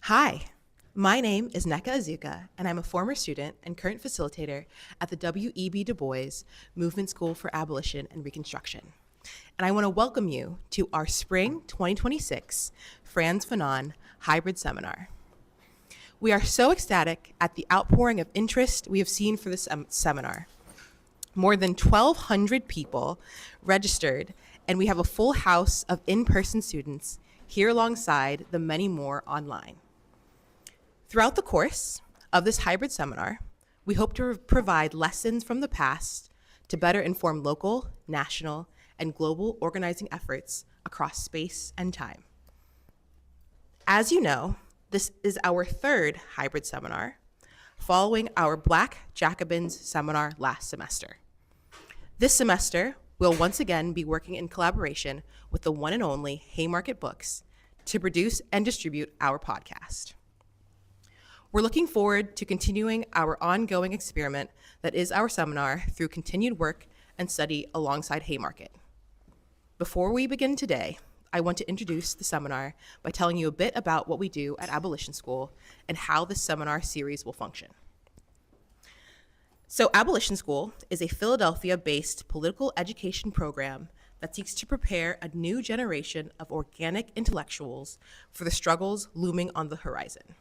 Hi, my name is Neka Azuka, and I'm a former student and current facilitator at the W.E.B. Du Bois Movement School for Abolition and Reconstruction. And I want to welcome you to our Spring 2026 Frantz Fanon Hybrid Seminar. We are so ecstatic at the outpouring of interest we have seen for this seminar. More than 1,200 people registered, and we have a full house of in-person students here alongside the many more online. Throughout the course of this hybrid seminar, we hope to provide lessons from the past to better inform local, national, and global organizing efforts across space and time. As you know, this is our third hybrid seminar, following our Black Jacobins seminar last semester. This semester, we'll once again be working in collaboration with the one and only Haymarket Books to produce and distribute our podcast. We're looking forward to continuing our ongoing experiment that is our seminar through continued work and study alongside Haymarket. Before we begin today, I want to introduce the seminar by telling you a bit about what we do at Abolition School and how this seminar series will function. So Abolition School is a Philadelphia-based political education program that seeks to prepare a new generation of organic intellectuals for the struggles looming on the horizon.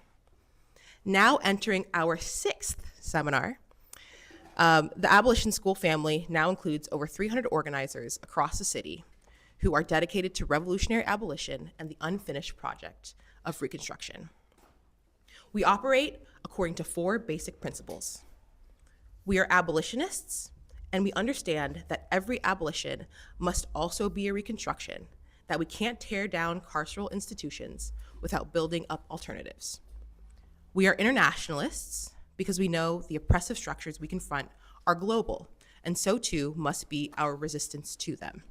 Now entering our sixth seminar, the Abolition School family now includes over 300 organizers across the city who are dedicated to revolutionary abolition and the unfinished project of Reconstruction. We operate according to four basic principles. We are abolitionists, and we understand that every abolition must also be a reconstruction, that we can't tear down carceral institutions without building up alternatives. We are internationalists because we know the oppressive structures we confront are global, and so too must be our resistance to them.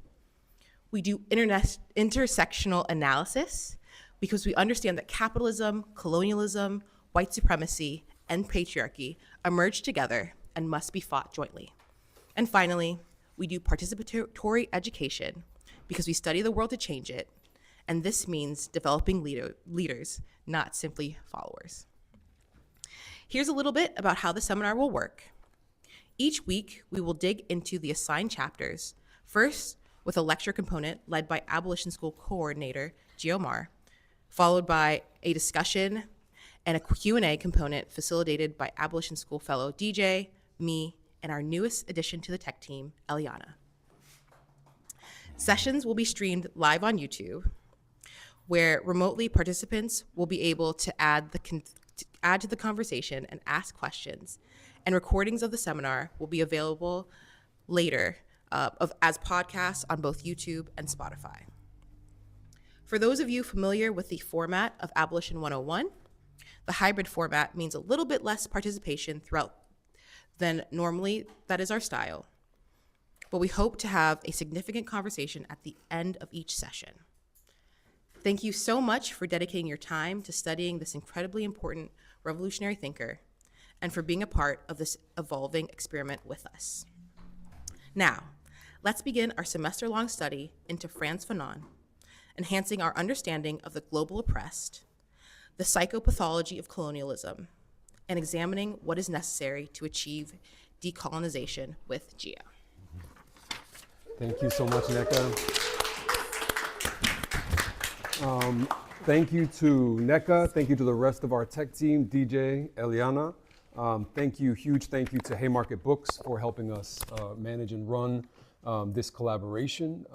We do intersectional analysis because we understand that capitalism, colonialism, white supremacy, and patriarchy emerge together and must be fought jointly. And finally, we do participatory education because we study the world to change it, and this means developing leaders, not simply followers. Here's a little bit about how the seminar will work. Each week, we will dig into the assigned chapters, first with a lecture component led by Abolition School coordinator Maher, followed by a discussion and a Q&A component facilitated by Abolition School fellow DJ, me, and our newest addition to the tech team, Eliana. Sessions will be streamed live on YouTube, where remotely participants will be able to add to the conversation and ask questions, and recordings of the seminar will be available later as podcasts on both YouTube and Spotify. For those of you familiar with the format of Abolition 101, the hybrid format means a little bit less participation throughout than normally. That is our style. But we hope to have a significant conversation at the end of each session. Thank you so much for dedicating your time to studying this incredibly important revolutionary thinker and for being a part of this evolving experiment with us. Now, let's begin our semester-long study into Frantz Fanon, enhancing our understanding of the global oppressed, the psychopathology of colonialism, and examining what is necessary to achieve decolonization with Gia. Thank you so much, Neka. Thank you to Neka. Thank you to the rest of our tech team, DJ, Eliana. Huge thank you to Haymarket Books for helping us manage and run this collaboration.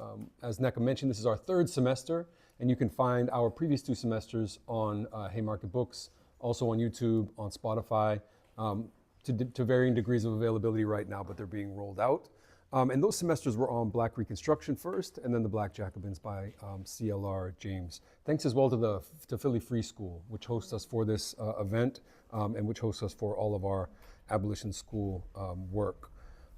As Neka mentioned, this is our third semester, and you can find our previous two semesters on Haymarket Books, also on YouTube, on Spotify, to varying degrees of availability right now, but they're being rolled out. And those semesters were on Black Reconstruction first, and then the Black Jacobins by CLR James. Thanks as well to Philly Free School, which hosts us for this event, and which hosts us for all of our Abolition School work.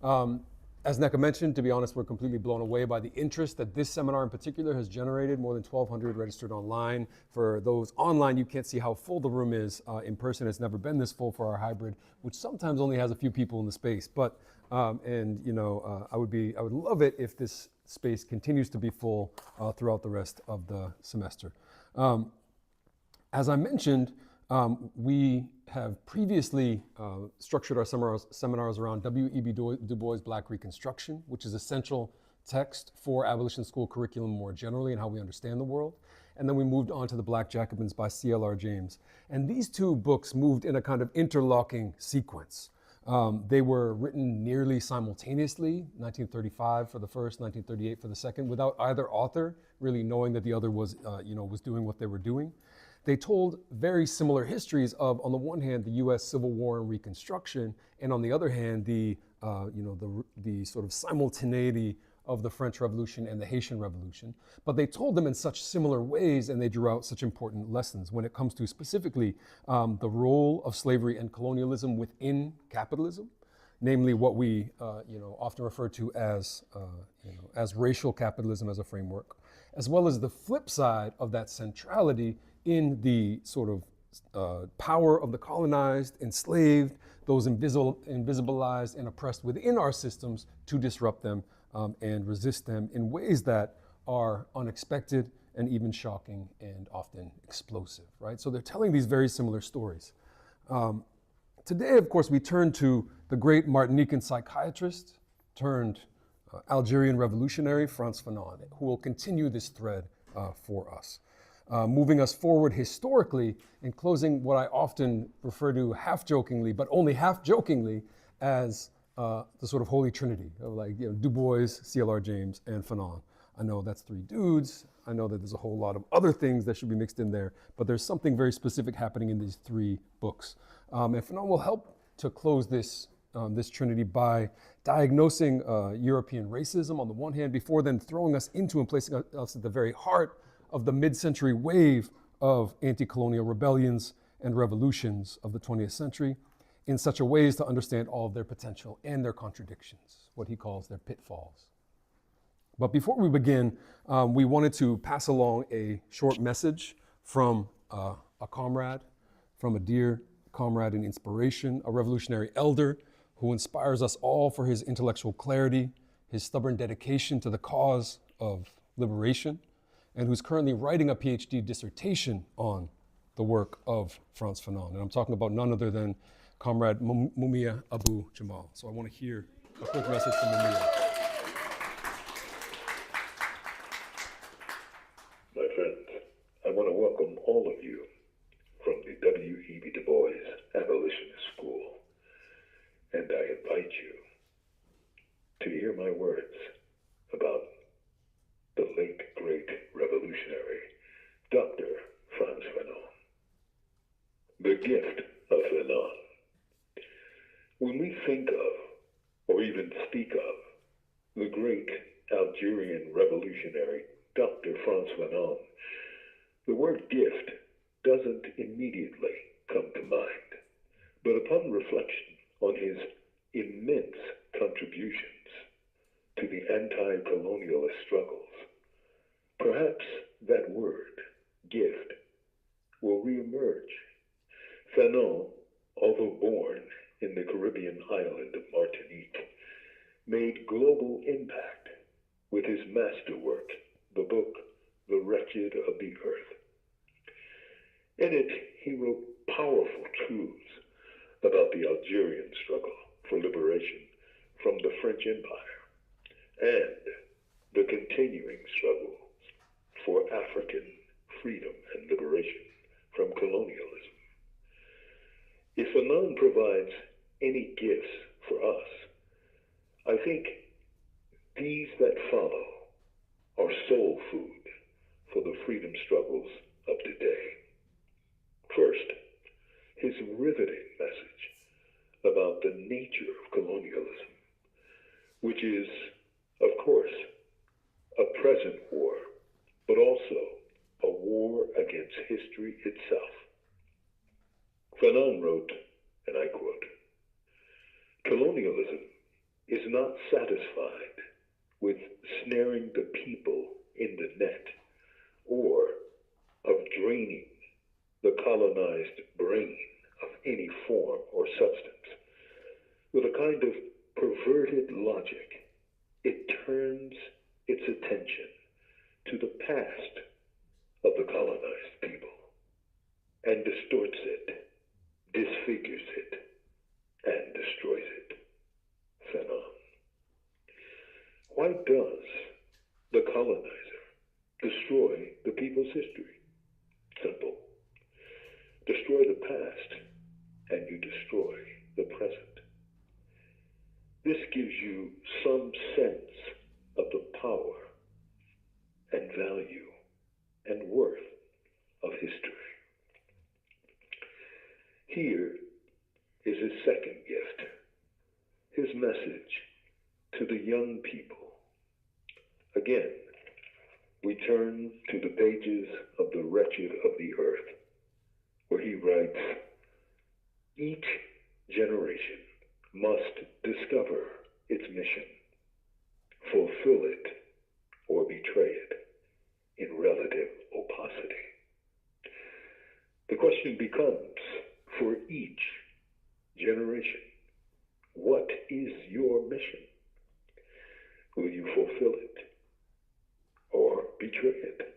As Neka mentioned, to be honest, we're completely blown away by the interest that this seminar in particular has generated. More than 1,200 registered online. For those online, you can't see how full the room is. In person, it's never been this full for our hybrid, which sometimes only has a few people in the space. But I would love it if this space continues to be full throughout the rest of the semester. As I mentioned, We have previously structured our seminars around W.E.B. Du Bois' Black Reconstruction, which is a central text for abolition school curriculum more generally and how we understand the world. And then we moved on to the Black Jacobins by CLR James. And these two books moved in a kind of interlocking sequence. They were written nearly simultaneously, 1935 for the first, 1938 for the second, without either author really knowing that the other was, was doing what they were doing. They told very similar histories of, on the one hand, the U.S. Civil War and Reconstruction, and on the other hand, the sort of simultaneity of the French Revolution and the Haitian Revolution. But they told them in such similar ways, and they drew out such important lessons when it comes to specifically the role of slavery and colonialism within capitalism, namely what we often refer to as racial capitalism as a framework, as well as the flip side of that centrality in the sort of power of the colonized, enslaved, those invisibilized and oppressed within our systems to disrupt them and resist them in ways that are unexpected and even shocking and often explosive, right? So they're telling these very similar stories. Today, of course, we turn to the great Martinican psychiatrist turned Algerian revolutionary, Frantz Fanon, who will continue this thread for us. Moving us forward historically and closing what I often refer to half-jokingly, but only half-jokingly, as the sort of holy trinity of Du Bois, CLR James, and Fanon. I know that's three dudes. I know that there's a whole lot of other things that should be mixed in there, but there's something very specific happening in these three books. And Fanon will help to close this trinity by diagnosing European racism on the one hand, before then throwing us into and placing us at the very heart of the mid-century wave of anti-colonial rebellions and revolutions of the 20th century in such a way as to understand all of their potential and their contradictions, what he calls their pitfalls. But before we begin, we wanted to pass along a short message from a comrade, from a dear comrade and inspiration, a revolutionary elder who inspires us all for his intellectual clarity, his stubborn dedication to the cause of liberation, and who's currently writing a PhD dissertation on the work of Frantz Fanon. And I'm talking about none other than Comrade Mumia Abu-Jamal. So I want to hear a quick message from Mumia. My friends, I want to welcome all of you from the W.E.B. Du Bois Abolition School, and I invite you to hear my words about the late great revolutionary Dr. Frantz Fanon. The gift of Fanon. When we think of, or even speak of, the great Algerian revolutionary Dr. Frantz Fanon, the word gift doesn't immediately come to mind. But upon reflection on his immense contributions to the anti-colonialist struggles, perhaps that word, gift, will reemerge. Fanon, although born in the Caribbean island of Martinique, made global impact with his masterwork, the book, The Wretched of the Earth. In it, he wrote powerful truths about the Algerian struggle for liberation from the French Empire and the continuing struggle for African freedom and liberation from colonialism. If Fanon provides any gifts for us, I think these that follow are soul food for the freedom struggles of today. First, his riveting message about the nature of colonialism, which is, of course, a present war, but also a war against history itself. Fanon wrote, and I quote, "Colonialism is not satisfied with snaring the people in the net or of draining the colonized brain of any form or substance. With a kind of perverted logic, it turns its attention to the past of the colonized people. and distorts it, disfigures it, and destroys it. Fanon. Why does the colonizer destroy the people's history? Simple. Destroy the past, and you destroy the present. This gives you some sense of the power and value and worth of history. Here is his second gift, his message to the young people. Again, we turn to the pages of The Wretched of the Earth, where he writes, each generation must discover its mission, fulfill it, or betray it in relative opacity. The question becomes, for each generation, what is your mission? Will you fulfill it or betray it?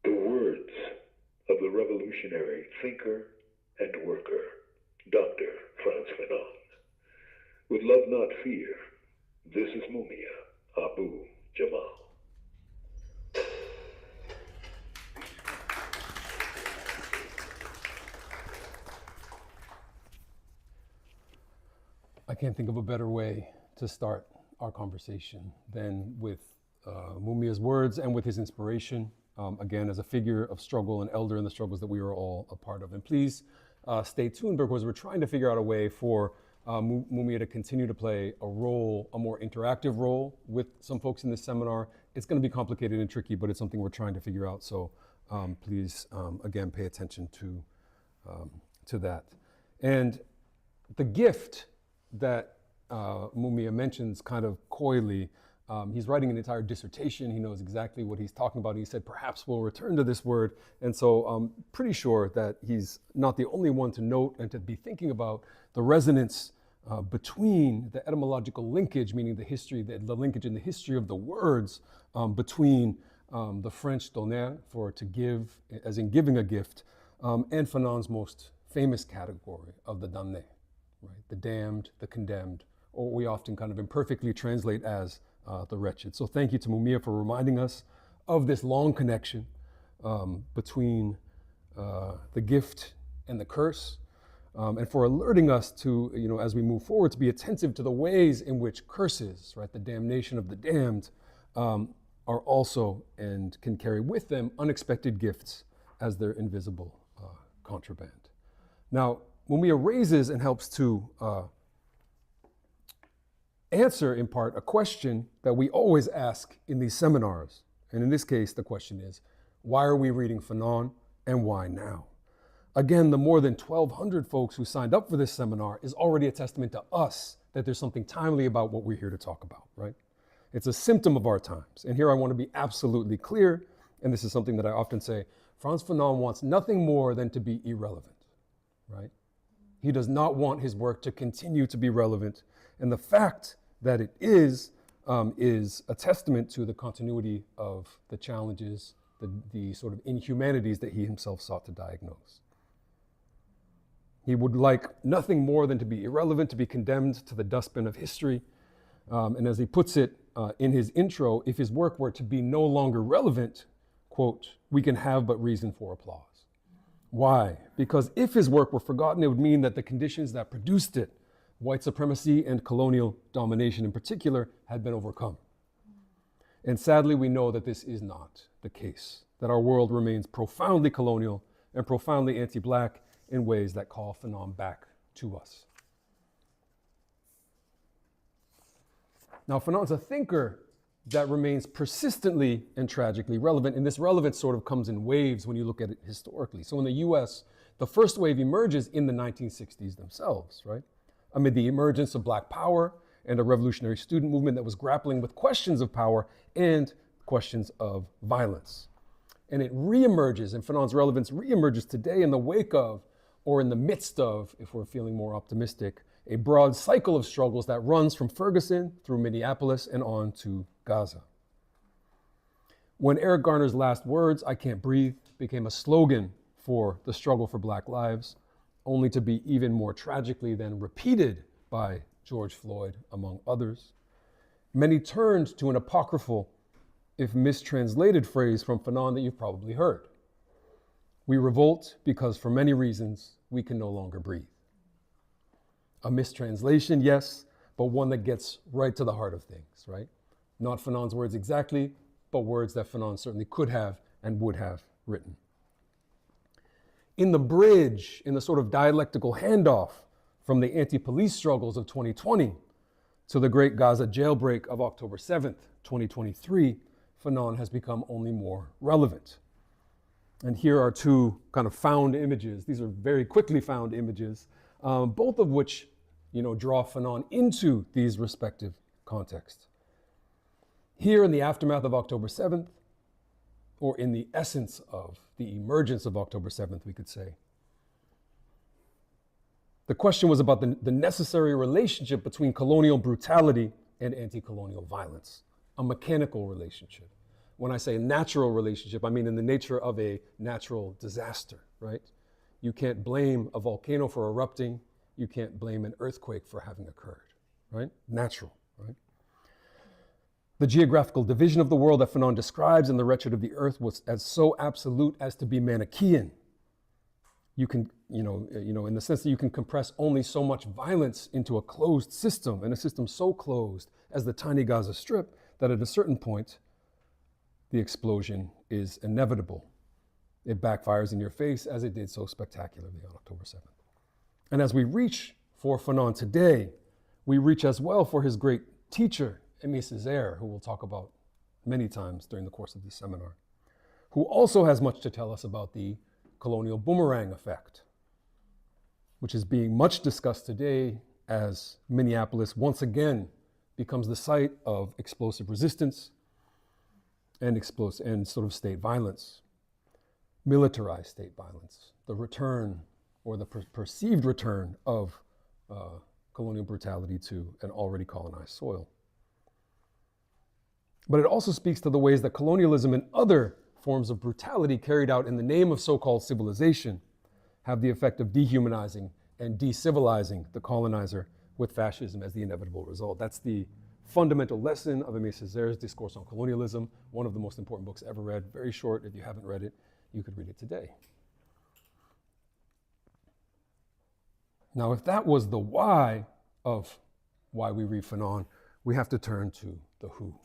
The words of the revolutionary thinker and worker, Dr. Frantz Fanon. With love not fear, this is Mumia Abu-Jamal. I can't think of a better way to start our conversation than with Mumia's words and with his inspiration, again, as a figure of struggle and elder in the struggles that we are all a part of. And please stay tuned, because we're trying to figure out a way for Mumia to continue to play a role, a more interactive role with some folks in this seminar. It's going to be complicated and tricky, but it's something we're trying to figure out. So please, again, pay attention to that. And the gift that Mumia mentions kind of coyly, he's writing an entire dissertation. He knows exactly what he's talking about. He said, perhaps we'll return to this word. And so I'm pretty sure that he's not the only one to note and to be thinking about the resonance between the etymological linkage, meaning the history, the linkage in the history of the words between the French donner, for to give, as in giving a gift, and Fanon's most famous category of the damné, right? The damned, the condemned, or we often kind of imperfectly translate as the wretched. So thank you to Mumia for reminding us of this long connection between the gift and the curse, and for alerting us to, as we move forward, to be attentive to the ways in which curses, right, the damnation of the damned, are also and can carry with them unexpected gifts as their invisible contraband. Now, Mumia raises and helps to answer, in part, a question that we always ask in these seminars. And in this case, the question is, why are we reading Fanon, and why now? Again, the more than 1,200 folks who signed up for this seminar is already a testament to us that there's something timely about what we're here to talk about, right? It's a symptom of our times. And here I want to be absolutely clear, and this is something that I often say, Frantz Fanon wants nothing more than to be irrelevant, right? He does not want his work to continue to be relevant. And the fact that it is a testament to the continuity of the challenges, the sort of inhumanities that he himself sought to diagnose. He would like nothing more than to be irrelevant, to be condemned to the dustbin of history. And as he puts it in his intro, if his work were to be no longer relevant, quote, we can have but reason for applause. Why? Because if his work were forgotten, it would mean that the conditions that produced it, white supremacy and colonial domination in particular, had been overcome. And sadly, we know that this is not the case, that our world remains profoundly colonial and profoundly anti-Black in ways that call Fanon back to us. Now, Fanon's a thinker that remains persistently and tragically relevant, and this relevance sort of comes in waves when you look at it historically. So in the US, the first wave emerges in the 1960s themselves, right? Amid the emergence of Black power and a revolutionary student movement that was grappling with questions of power and questions of violence. And it reemerges, and Fanon's relevance reemerges today in the wake of, or in the midst of, if we're feeling more optimistic, a broad cycle of struggles that runs from Ferguson through Minneapolis and on to Gaza. When Eric Garner's last words, "I can't breathe," became a slogan for the struggle for Black lives, only to be even more tragically then repeated by George Floyd, among others, many turned to an apocryphal, if mistranslated, phrase from Fanon that you've probably heard. "We revolt because for many reasons we can no longer breathe." A mistranslation, yes, but one that gets right to the heart of things, right? Not Fanon's words exactly, but words that Fanon certainly could have and would have written. In the bridge, in the sort of dialectical handoff from the anti-police struggles of 2020 to the great Gaza jailbreak of October 7th, 2023, Fanon has become only more relevant. And here are two kind of found images. These are very quickly found images, both of which, draw Fanon into these respective contexts. Here in the aftermath of October 7th, or in the essence of the emergence of October 7th, we could say, the question was about the necessary relationship between colonial brutality and anti-colonial violence, a mechanical relationship. When I say natural relationship, I mean in the nature of a natural disaster, right? You can't blame a volcano for erupting. You can't blame an earthquake for having occurred, right? Natural, right? The geographical division of the world that Fanon describes in The Wretched of the Earth was as so absolute as to be Manichaean. You can, in the sense that you can compress only so much violence into a closed system, and a system so closed as the tiny Gaza Strip that at a certain point, the explosion is inevitable. It backfires in your face as it did so spectacularly on October 7th. And as we reach for Fanon today, we reach as well for his great teacher, Aimé Césaire, who we'll talk about many times during the course of this seminar, who also has much to tell us about the colonial boomerang effect, which is being much discussed today as Minneapolis once again becomes the site of explosive resistance and sort of state violence, militarized state violence, the return or the perceived return of colonial brutality to an already colonized soil. But it also speaks to the ways that colonialism and other forms of brutality carried out in the name of so-called civilization have the effect of dehumanizing and decivilizing the colonizer, with fascism as the inevitable result. That's the fundamental lesson of Aimé Césaire's Discourse on Colonialism, one of the most important books ever read, very short. If you haven't read it, you could read it today. Now, if that was the why of why we read Fanon, we have to turn to the who.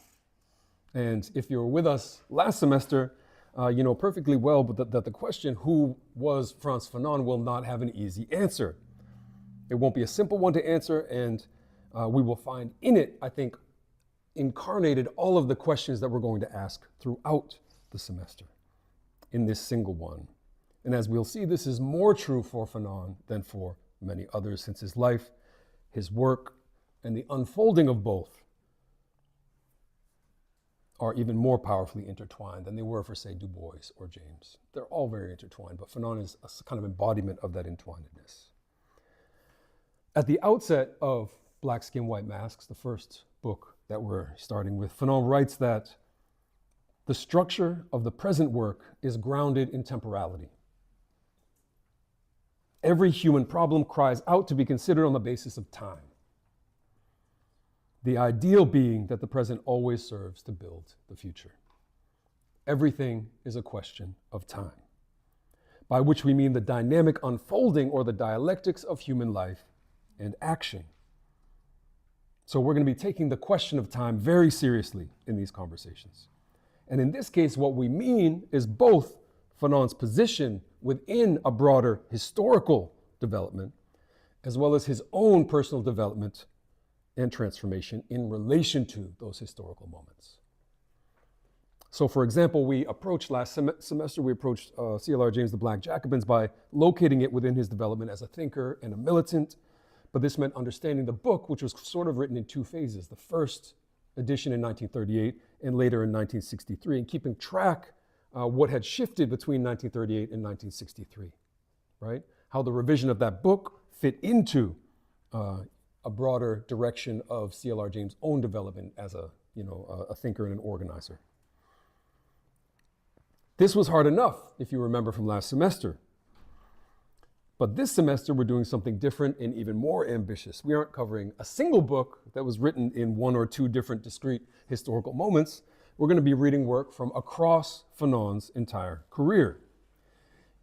And if you were with us last semester, you know perfectly well that the question, who was Frantz Fanon, will not have an easy answer. It won't be a simple one to answer, and we will find in it, I think, incarnated all of the questions that we're going to ask throughout the semester in this single one. And as we'll see, this is more true for Fanon than for many others, since his life, his work, and the unfolding of both are even more powerfully intertwined than they were for, say, Du Bois or James. They're all very intertwined, but Fanon is a kind of embodiment of that entwinedness. At the outset of Black Skin, White Masks, the first book that we're starting with, Fanon writes that the structure of the present work is grounded in temporality. Every human problem cries out to be considered on the basis of time. The ideal being that the present always serves to build the future. Everything is a question of time, by which we mean the dynamic unfolding or the dialectics of human life and action. So we're going to be taking the question of time very seriously in these conversations. And in this case, what we mean is both Fanon's position within a broader historical development, as well as his own personal development and transformation in relation to those historical moments. So for example, we approached last semester, we approached CLR James, the Black Jacobins, by locating it within his development as a thinker and a militant. But this meant understanding the book, which was sort of written in two phases, the first edition in 1938 and later in 1963, and keeping track what had shifted between 1938 and 1963, right? How the revision of that book fit into a broader direction of CLR James' own development as a thinker and an organizer. This was hard enough, if you remember from last semester. But this semester, we're doing something different and even more ambitious. We aren't covering a single book that was written in one or two different discrete historical moments. We're going to be reading work from across Fanon's entire career,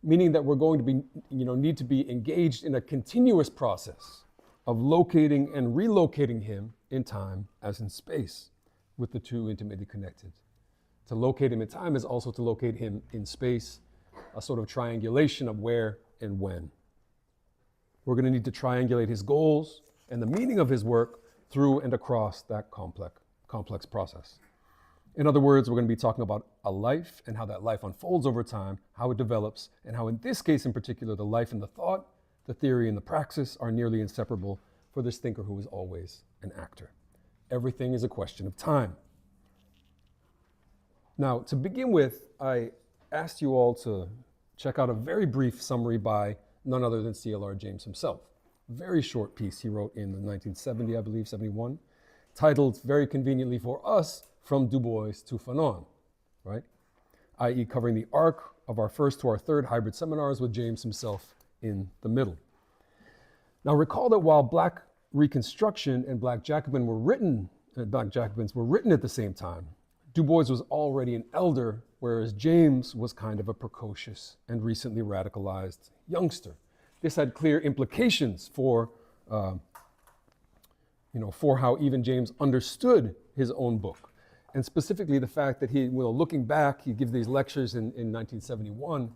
meaning that we're going to be, need to be engaged in a continuous process of locating and relocating him in time as in space, with the two intimately connected. To locate him in time is also to locate him in space, a sort of triangulation of where and when. We're going to need to triangulate his goals and the meaning of his work through and across that complex process. In other words, we're going to be talking about a life and how that life unfolds over time, how it develops, and how in this case in particular, the life and the thought, the theory and the praxis are nearly inseparable for this thinker who is always an actor. Everything is a question of time. Now, to begin with, I asked you all to check out a very brief summary by none other than CLR James himself. Very short piece he wrote in 1970, I believe, 71, titled very conveniently for us, From Du Bois to Fanon, right? i.e. covering the arc of our first to our third hybrid seminars with James himself in the middle. Now recall that while Black Reconstruction and Black Jacobins were written at the same time, Du Bois was already an elder, whereas James was kind of a precocious and recently radicalized youngster. This had clear implications for how even James understood his own book. And specifically the fact that looking back, he gives these lectures in 1971,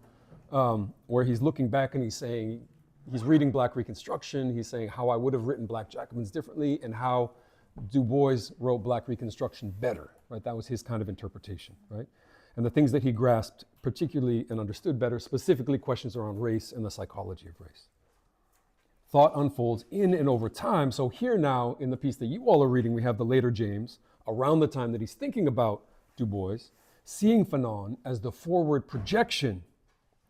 where he's looking back and he's saying, he's reading Black Reconstruction, he's saying how I would have written Black Jacobins differently and how Du Bois wrote Black Reconstruction better, right? That was his kind of interpretation, right? And the things that he grasped particularly and understood better, specifically questions around race and the psychology of race. Thought unfolds in and over time. So here now, in the piece that you all are reading, we have the later James, around the time that he's thinking about Du Bois, seeing Fanon as the forward projection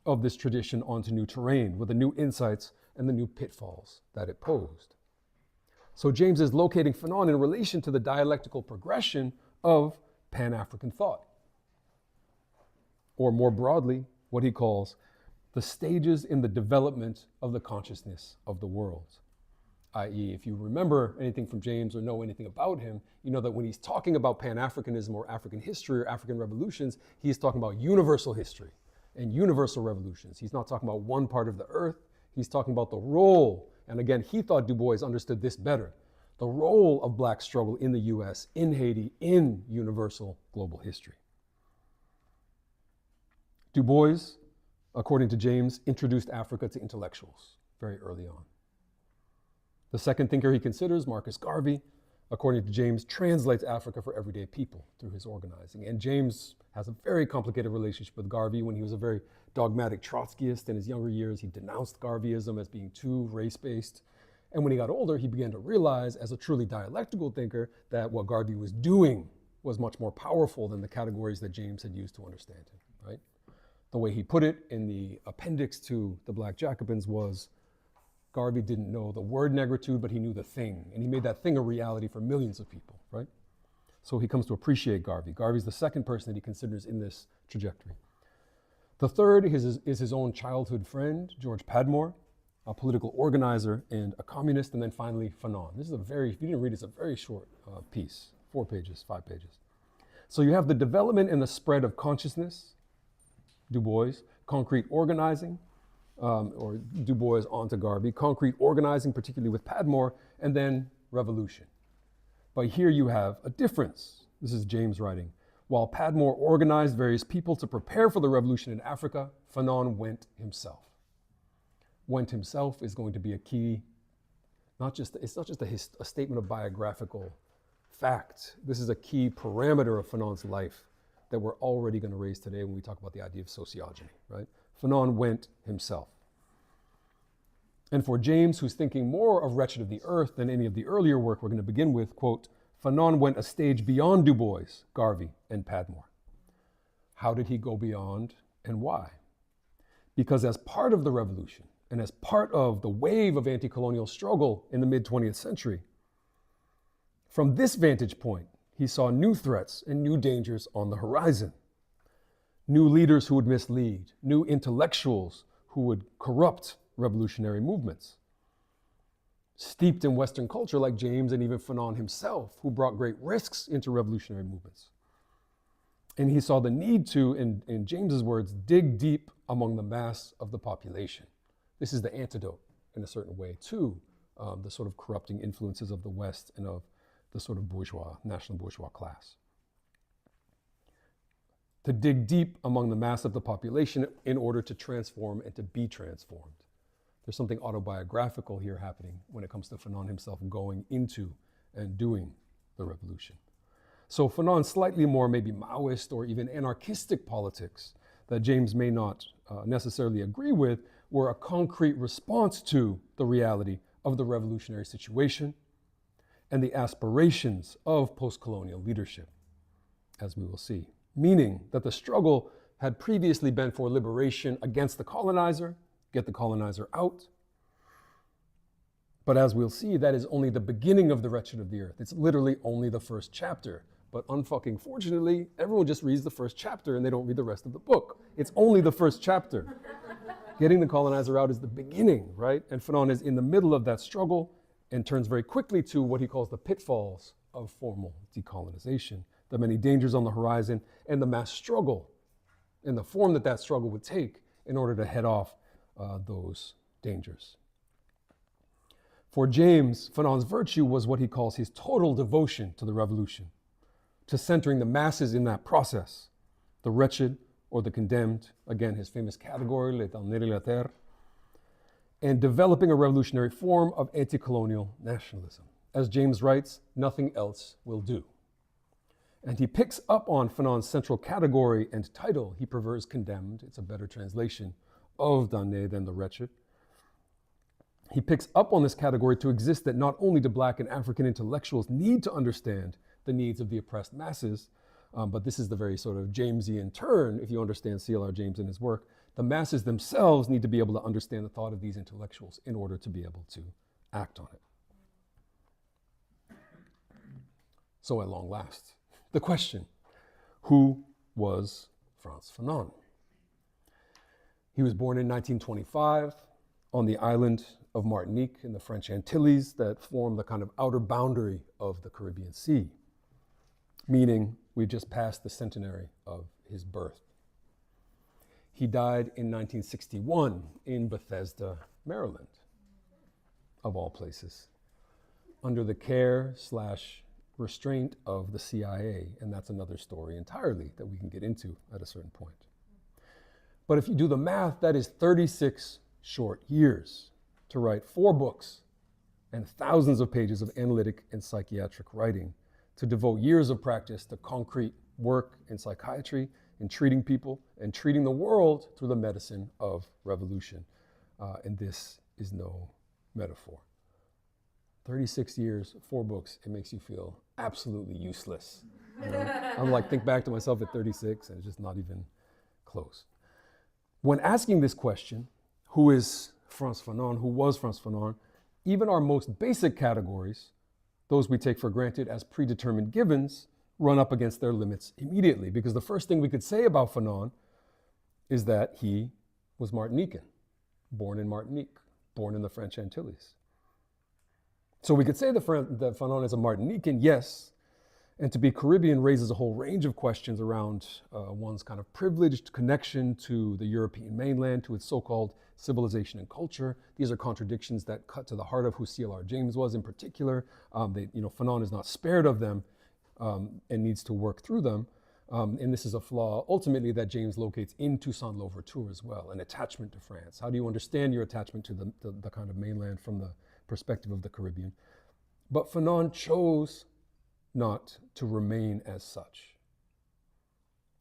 of this tradition onto new terrain, with the new insights and the new pitfalls that it posed. So James is locating Fanon in relation to the dialectical progression of Pan-African thought, or more broadly, what he calls the stages in the development of the consciousness of the world. i.e., if you remember anything from James or know anything about him, you know that when he's talking about Pan-Africanism or African history or African revolutions, he's talking about universal history and universal revolutions. He's not talking about one part of the earth, he's talking about the role, and again, he thought Du Bois understood this better, the role of Black struggle in the US, in Haiti, in universal global history. Du Bois, according to James, introduced Africa to intellectuals very early on. The second thinker he considers, Marcus Garvey, according to James, translates Africa for everyday people through his organizing. And James has a very complicated relationship with Garvey. When he was a very dogmatic Trotskyist in his younger years, he denounced Garveyism as being too race-based. And when he got older, he began to realize, as a truly dialectical thinker, that what Garvey was doing was much more powerful than the categories that James had used to understand him, right? The way he put it in the appendix to the Black Jacobins was, Garvey didn't know the word negritude, but he knew the thing. And he made that thing a reality for millions of people, right? So he comes to appreciate Garvey. Garvey's the second person that he considers in this trajectory. The third is his own childhood friend, George Padmore, a political organizer and a communist. And then finally, Fanon. This is if you didn't read it, it's a very short piece, 4 pages, 5 pages. So you have the development and the spread of consciousness, Du Bois, concrete organizing, or Du Bois onto Garvey, concrete organizing, particularly with Padmore, and then revolution. But here you have a difference. This is James writing. While Padmore organized various people to prepare for the revolution in Africa, Fanon went himself. Went himself is going to be a key, it's not just a statement of biographical fact. This is a key parameter of Fanon's life that we're already going to raise today when we talk about the idea of sociogeny, right? Fanon went himself. And for James, who's thinking more of Wretched of the Earth than any of the earlier work we're going to begin with, quote, Fanon went a stage beyond Du Bois, Garvey, and Padmore. How did he go beyond and why? Because as part of the revolution and as part of the wave of anti-colonial struggle in the mid-20th century, from this vantage point, he saw new threats and new dangers on the horizon. new leaders who would mislead, new intellectuals who would corrupt revolutionary movements, steeped in Western culture like James and even Fanon himself, who brought great risks into revolutionary movements. And he saw the need to, in James's words, dig deep among the mass of the population. This is the antidote, in a certain way, to the sort of corrupting influences of the West and of the sort of bourgeois, national bourgeois class. To dig deep among the mass of the population in order to transform and to be transformed. There's something autobiographical here happening when it comes to Fanon himself going into and doing the revolution. So Fanon's slightly more maybe Maoist or even anarchistic politics that James may not necessarily agree with were a concrete response to the reality of the revolutionary situation and the aspirations of post-colonial leadership, as we will see. Meaning that the struggle had previously been for liberation against the colonizer, get the colonizer out. But as we'll see, that is only the beginning of The Wretched of the Earth. It's literally only the first chapter. But unfucking fortunately, everyone just reads the first chapter and they don't read the rest of the book. It's only the first chapter. Getting the colonizer out is the beginning, right? And Fanon is in the middle of that struggle and turns very quickly to what he calls the pitfalls of formal decolonization, the many dangers on the horizon, and the mass struggle, and the form that that struggle would take in order to head off those dangers. For James, Fanon's virtue was what he calls his total devotion to the revolution, to centering the masses in that process, the wretched or the condemned, again, his famous category, les damnés de la terre, and developing a revolutionary form of anti-colonial nationalism. As James writes, nothing else will do. And he picks up on Fanon's central category and title. He prefers condemned. It's a better translation of damné than the wretched. He picks up on this category to exist that not only do Black and African intellectuals need to understand the needs of the oppressed masses, but this is the very sort of Jamesian turn, if you understand CLR James and his work. The masses themselves need to be able to understand the thought of these intellectuals in order to be able to act on it. So at long last, the question, who was Frantz Fanon? He was born in 1925 on the island of Martinique in the French Antilles that form the kind of outer boundary of the Caribbean Sea, meaning we just passed the centenary of his birth. He died in 1961 in Bethesda, Maryland, of all places, under the care/restraint of the CIA, and that's another story entirely that we can get into at a certain point. But if you do the math, that is 36 short years to write 4 books and thousands of pages of analytic and psychiatric writing, to devote years of practice to concrete work in psychiatry, in treating people, and treating the world through the medicine of revolution. And this is no metaphor. 36 years, 4 books, it makes you feel absolutely useless. You know? I'm like, think back to myself at 36, and it's just not even close. When asking this question, who is Frantz Fanon, who was Frantz Fanon, even our most basic categories, those we take for granted as predetermined givens, run up against their limits immediately. Because the first thing we could say about Fanon is that he was Martinican, born in Martinique, born in the French Antilles. So we could say that Fanon is a Martinican, yes, and to be Caribbean raises a whole range of questions around one's kind of privileged connection to the European mainland, to its so-called civilization and culture. These are contradictions that cut to the heart of who CLR James was in particular. Fanon is not spared of them and needs to work through them. And this is a flaw ultimately that James locates in Toussaint Louverture as well, an attachment to France. How do you understand your attachment to the kind of mainland from the perspective of the Caribbean? But Fanon chose not to remain as such.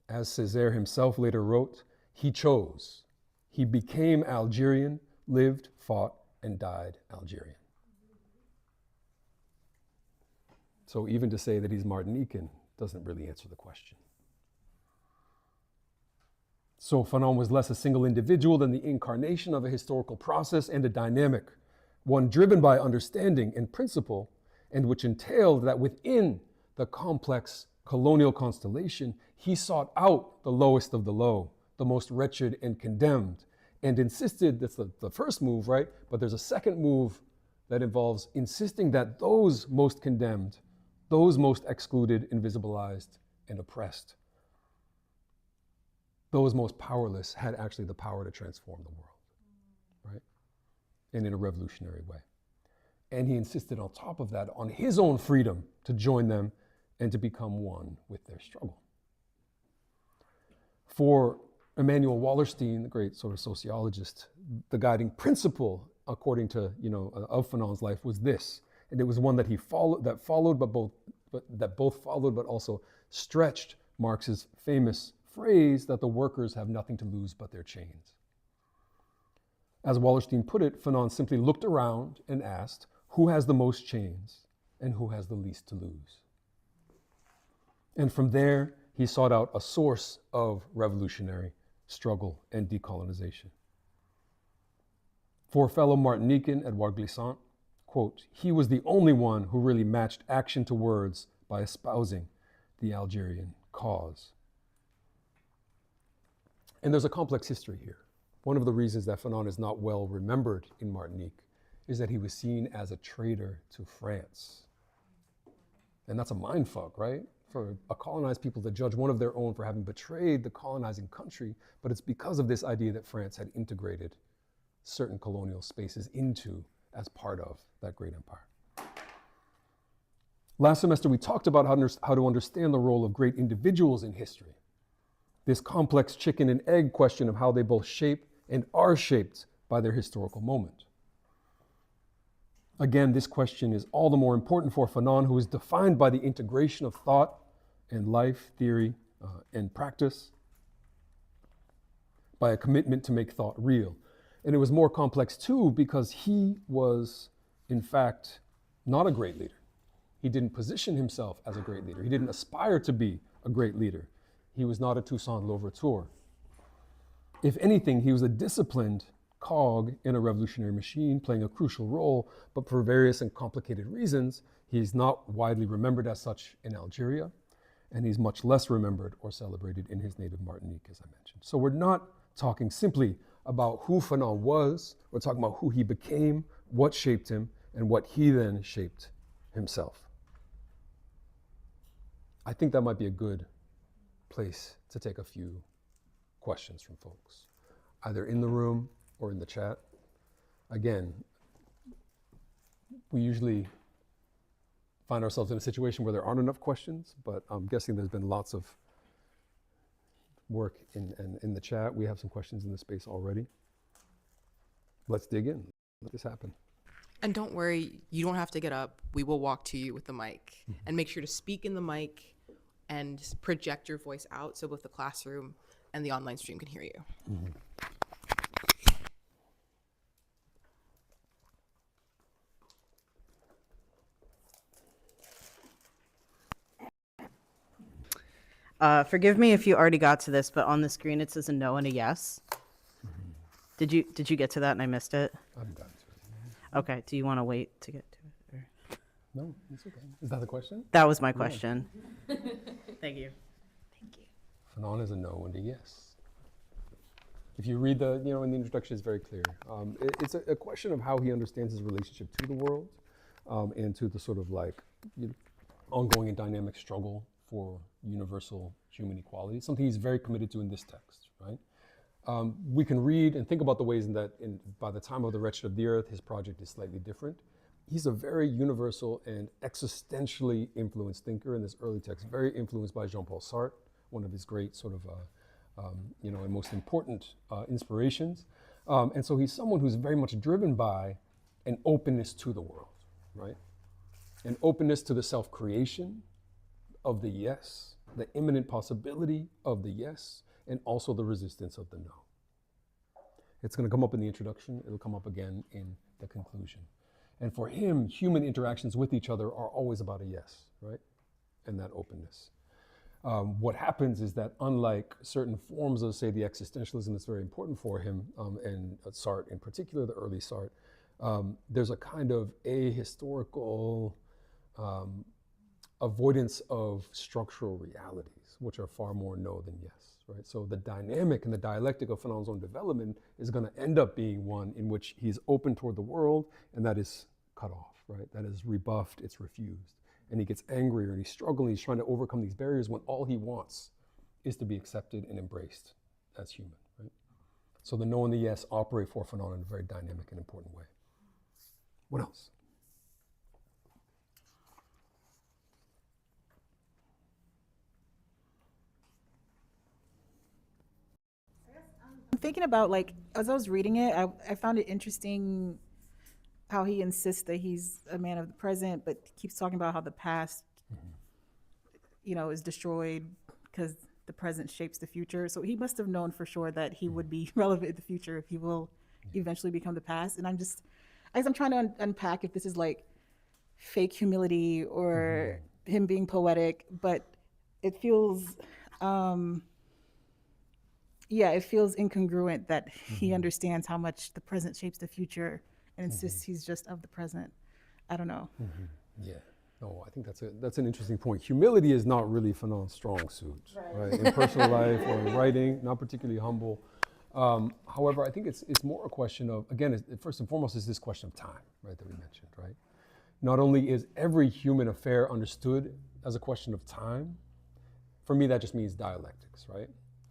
As Césaire himself later wrote, he chose. He became Algerian, lived, fought, and died Algerian. So even to say that he's Martinican doesn't really answer the question. So Fanon was less a single individual than the incarnation of a historical process and a dynamic, one driven by understanding and principle, and which entailed that within the complex colonial constellation, he sought out the lowest of the low, the most wretched and condemned, and insisted, that's the first move, right? But there's a second move that involves insisting that those most condemned, those most excluded, invisibilized, and oppressed, those most powerless had actually the power to transform the world, right? And in a revolutionary way. And he insisted on top of that on his own freedom to join them and to become one with their struggle. For Emanuel Wallerstein, the great sort of sociologist, the guiding principle, according to, of Fanon's life was this, and it was one that he followed, that both followed but also stretched Marx's famous phrase that the workers have nothing to lose but their chains. As Wallerstein put it, Fanon simply looked around and asked, who has the most chains and who has the least to lose? And from there, he sought out a source of revolutionary struggle and decolonization. For fellow Martinican Edouard Glissant, quote, he was the only one who really matched action to words by espousing the Algerian cause. And there's a complex history here. One of the reasons that Fanon is not well remembered in Martinique is that he was seen as a traitor to France. And that's a mindfuck, right? For a colonized people to judge one of their own for having betrayed the colonizing country, but it's because of this idea that France had integrated certain colonial spaces into as part of that great empire. Last semester, we talked about how to understand the role of great individuals in history. This complex chicken and egg question of how they both shape and are shaped by their historical moment. Again, this question is all the more important for Fanon, who is defined by the integration of thought and life, theory, and practice, by a commitment to make thought real. And it was more complex too, because he was, in fact, not a great leader. He didn't position himself as a great leader. He didn't aspire to be a great leader. He was not a Toussaint Louverture. If anything, he was a disciplined cog in a revolutionary machine, playing a crucial role, but for various and complicated reasons, he's not widely remembered as such in Algeria, and he's much less remembered or celebrated in his native Martinique, as I mentioned. So we're not talking simply about who Fanon was, we're talking about who he became, what shaped him, and what he then shaped himself. I think that might be a good place to take a few questions from folks, either in the room or in the chat. Again, we usually find ourselves in a situation where there aren't enough questions, but I'm guessing there's been lots of work in the chat. We have some questions in the space already. Let's dig in. Let this happen. And don't worry, you don't have to get up. We will walk to you with the mic. And make sure to speak in the mic and project your voice out so both the classroom and the online stream can hear you. Forgive me if you already got to this, but on the screen it says a no and a yes. Did you get to that and I missed it? I haven't gotten to it. Okay, do you want to wait to get to it? Or? No, it's okay. Is that the question? That was my question. Thank you. Fanon is a no and a yes. If you read the, in the introduction, it's very clear. It's a question of how he understands his relationship to the world and to the sort of ongoing and dynamic struggle for universal human equality, something he's very committed to in this text, right? We can read and think about the ways in that by the time of The Wretched of the Earth, his project is slightly different. He's a very universal and existentially influenced thinker in this early text, very influenced by Jean-Paul Sartre, one of his great sort of, and most important inspirations. And so he's someone who's very much driven by an openness to the world, right? An openness to the self-creation of the yes, the imminent possibility of the yes, and also the resistance of the no. It's going to come up in the introduction. It'll come up again in the conclusion. And for him, human interactions with each other are always about a yes, right? And that openness. What happens is that unlike certain forms of, say, the existentialism that's very important for him, and Sartre in particular, the early Sartre, there's a kind of ahistorical avoidance of structural realities, which are far more no than yes, right? So the dynamic and the dialectic of Fanon's own development is going to end up being one in which he's open toward the world, and that is cut off, right? That is rebuffed, it's refused. And he gets angrier and he's struggling, he's trying to overcome these barriers when all he wants is to be accepted and embraced as human, right? So the no and the yes operate for Fanon in a very dynamic and important way. What else? I'm thinking about, like, as I was reading it, I found it interesting how he insists that he's a man of the present, but keeps talking about how the past, you know, is destroyed because the present shapes the future. So he must have known for sure that he would be relevant in the future if he will eventually become the past. And I guess I'm trying to unpack if this is like fake humility or him being poetic, but it feels, it feels incongruent that he understands how much the present shapes the future and insists he's just of the present. I don't know. Yeah, no, I think that's an interesting point. Humility is not really Fanon's strong suit, right? In personal life or in writing, not particularly humble. However, I think it's more a question of, again, first and foremost, is this question of time, right, that we mentioned, right? Not only is every human affair understood as a question of time, for me that just means dialectics, right?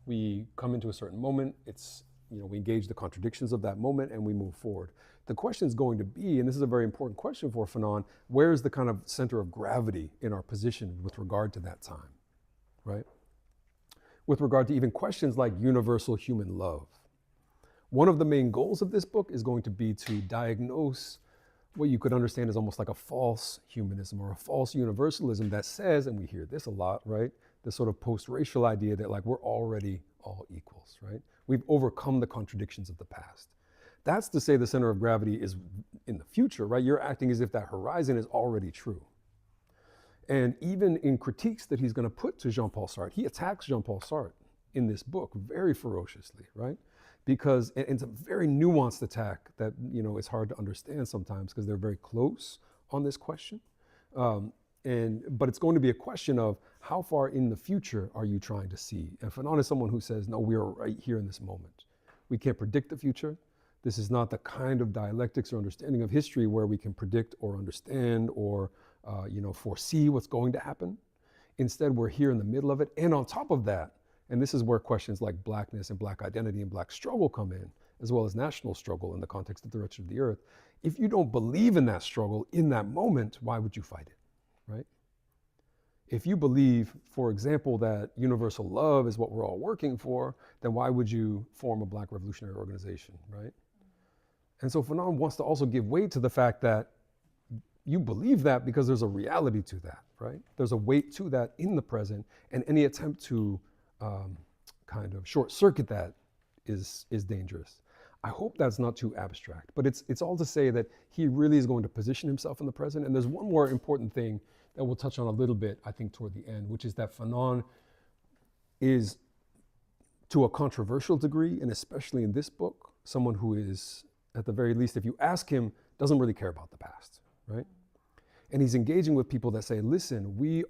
We come into a certain moment, it's, we engage the contradictions of that moment and we move forward. The question is going to be, and this is a very important question for Fanon, where is the kind of center of gravity in our position with regard to that time, right? With regard to even questions like universal human love. One of the main goals of this book is going to be to diagnose what you could understand as almost like a false humanism or a false universalism that says, and we hear this a lot, right? This sort of post-racial idea that like we're already all equals, right? We've overcome the contradictions of the past. That's to say the center of gravity is in the future, right? You're acting as if that horizon is already true. And even in critiques that he's going to put to Jean-Paul Sartre, he attacks Jean-Paul Sartre in this book very ferociously, right? Because it's a very nuanced attack that, is hard to understand sometimes because they're very close on this question. But it's going to be a question of how far in the future are you trying to see? And Fanon is someone who says, no, we are right here in this moment. We can't predict the future. This is not the kind of dialectics or understanding of history where we can predict or understand or foresee what's going to happen. Instead, we're here in the middle of it. And on top of that, and this is where questions like blackness and black identity and black struggle come in, as well as national struggle in the context of the wretched of the earth. If you don't believe in that struggle in that moment, why would you fight it, right? If you believe, for example, that universal love is what we're all working for, then why would you form a Black revolutionary organization, right? And so Fanon wants to also give weight to the fact that you believe that because there's a reality to that, right? There's a weight to that in the present, and any attempt to kind of short circuit that is dangerous. I hope that's not too abstract, but it's all to say that he really is going to position himself in the present. And there's one more important thing that we'll touch on a little bit, I think, toward the end, which is that Fanon is, to a controversial degree, and especially in this book, someone who is, at the very least, if you ask him, doesn't really care about the past, right? And he's engaging with people that say, listen, we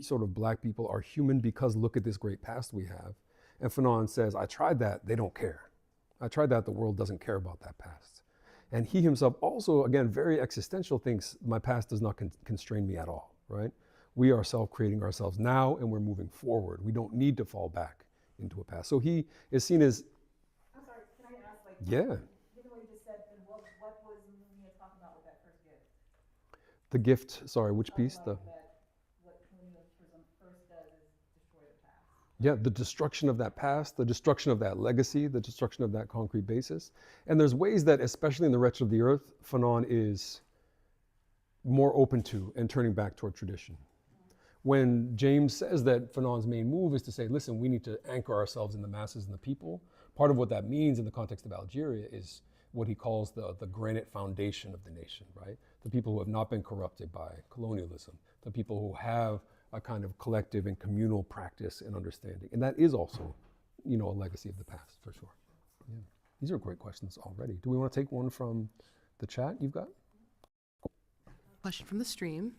sort of Black people are human because look at this great past we have. And Fanon says, I tried that, they don't care. I tried that, the world doesn't care about that past. And he himself also, again, very existential, thinks my past does not constrain me at all, right? We are self-creating ourselves now and we're moving forward. We don't need to fall back into a past. So he is seen as... I'm sorry, can I ask, Yeah. Given what you just said, then what was Mumia talking about with that first gift? The gift, sorry, which piece? What Mumiaism first does is destroy the past. Yeah, the destruction of that past, the destruction of that legacy, the destruction of that concrete basis. And there's ways that, especially in The Wretched of the Earth, Fanon is more open to and turning back toward tradition. When James says that Fanon's main move is to say, listen, we need to anchor ourselves in the masses and the people, part of what that means in the context of Algeria is what he calls the granite foundation of the nation, right? The people who have not been corrupted by colonialism, the people who have a kind of collective and communal practice and understanding. And that is also, a legacy of the past, for sure. Yeah. These are great questions already. Do we want to take one from the chat you've got? Question from the stream.